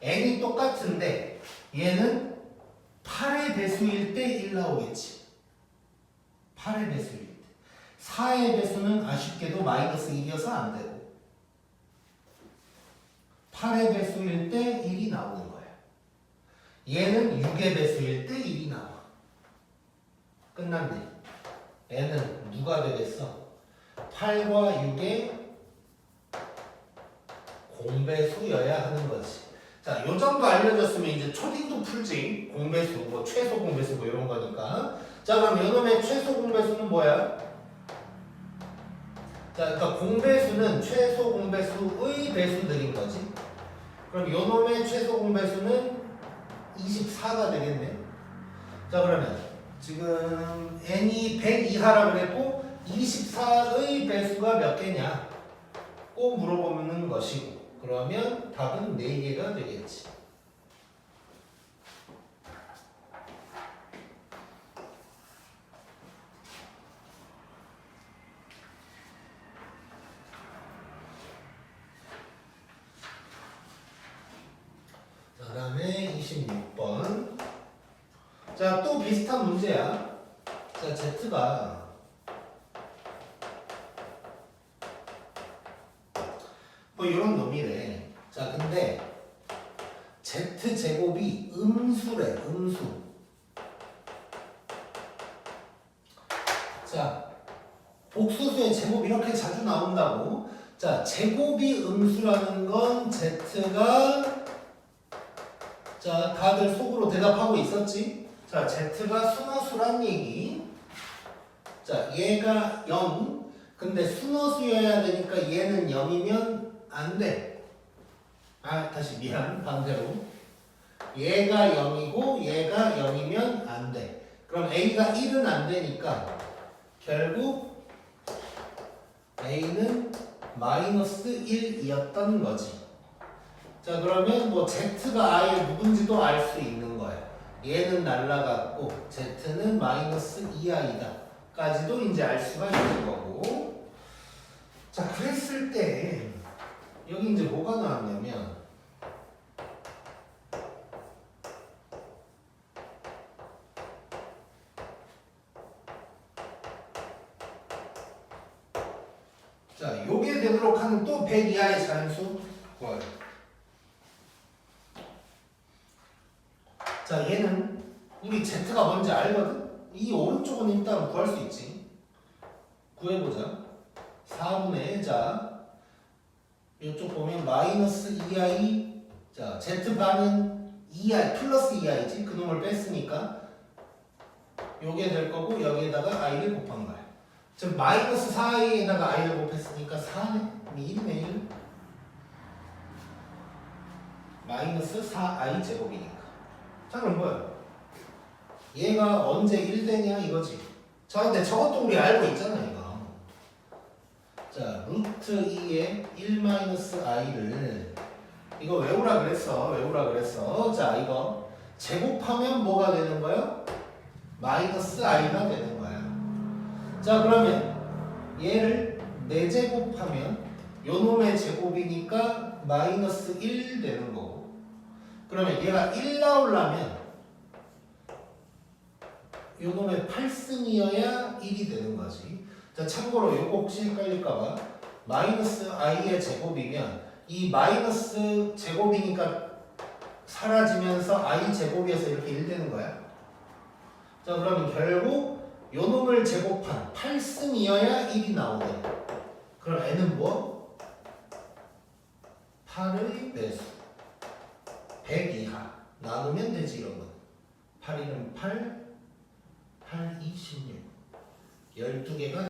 A: n이 똑같은데 얘는 8의 배수일 때 1 나오겠지. 8의 배수일 때. 4의 배수는 아쉽게도 마이너스 1이어서 안 되고 8의 배수일 때 1이 나오는 거야. 얘는 6의 배수일 때 1이 나와. 끝났네. n은 누가 되겠어? 8과 6의 공배수여야 하는 거지. 자, 요 정도 알려줬으면 이제 초딩도 풀지. 공배수, 뭐 최소 공배수 뭐 이런 거니까. 자, 그럼 요놈의 최소 공배수는 뭐야? 자, 그러니까 공배수는 최소 공배수의 배수들인 거지. 그럼 요놈의 최소 공배수는 24가 되겠네. 자, 그러면 지금 n이 100 이하라 그랬고 24의 배수가 몇 개냐? 꼭 물어보는 것이고, 그러면 답은 4개가 되겠지. 자, 그 다음에 26번. 자, 또 비슷한 문제야. 자, z가 뭐 이런 놈이래. 자, 근데 z제곱이 음수래. 음수. 자, 복소수의 제곱 이렇게 자주 나온다고. 자, 제곱이 음수라는 건 z가, 자 다들 속으로 대답하고 있었지. 자, z가 순허수란 얘기. 자, 얘가 0. 근데 순허수여야 되니까 얘는 0이면 안 돼. 아, 다시 미안. 반대로. 얘가 0이고 얘가 0이면 안 돼. 그럼 A가 1은 안 되니까 결국 A는 마이너스 1이었던 거지. 자, 그러면 뭐 Z가 아예 누군지도 알 수 있는 거야. 얘는 날라갔고 Z는 마이너스 2i다 까지도 이제 알 수가 있는 거고. 자, 그랬을 때 여기 이제 뭐가 나왔냐면 되도록 하는 또 100 이하의 자연수 구해요. 자, 얘는 우리 Z가 뭔지 알거든? 이 오른쪽은 일단 구할 수 있지. 구해보자. 4분의 자, 이쪽 보면 마이너스 2i, 자, Z반은 2i 플러스 2i지. 그놈을 뺐으니까 요게 될 거고 여기에다가 i를 곱한 거야. 즉 마이너스 4i에다가 i를 곱했으니까 4네. 1이네 1. 마이너스 4i 제곱이니까. 자, 그럼 뭐야? 얘가 언제 1 되냐 이거지. 자, 근데 저것도 우리 알고 있잖아 이거. 자, 루트 2의 1 마이너스 i를 이거 외우라 그랬어. 자, 이거 제곱하면 뭐가 되는 거야? 마이너스 i가 되는 거야. 자, 그러면 얘를 4제곱하면 요 놈의 제곱이니까 마이너스 1 되는 거고, 그러면 얘가 1 나오려면 요 놈의 8승이어야 1이 되는 거지. 자, 참고로 요거 혹시 헷갈릴까봐 마이너스 i의 제곱이면 이 마이너스 제곱이니까 사라지면서 i 제곱에서 이렇게 1 되는 거야. 자, 그러면 결국 요 놈을 제곱한 8승이어야 1이 나오네. 그럼 n은 뭐? 8의 배수 100 이하 나누면 되지. 이런 건 8, 1은 8, 8, 2, 16 12개가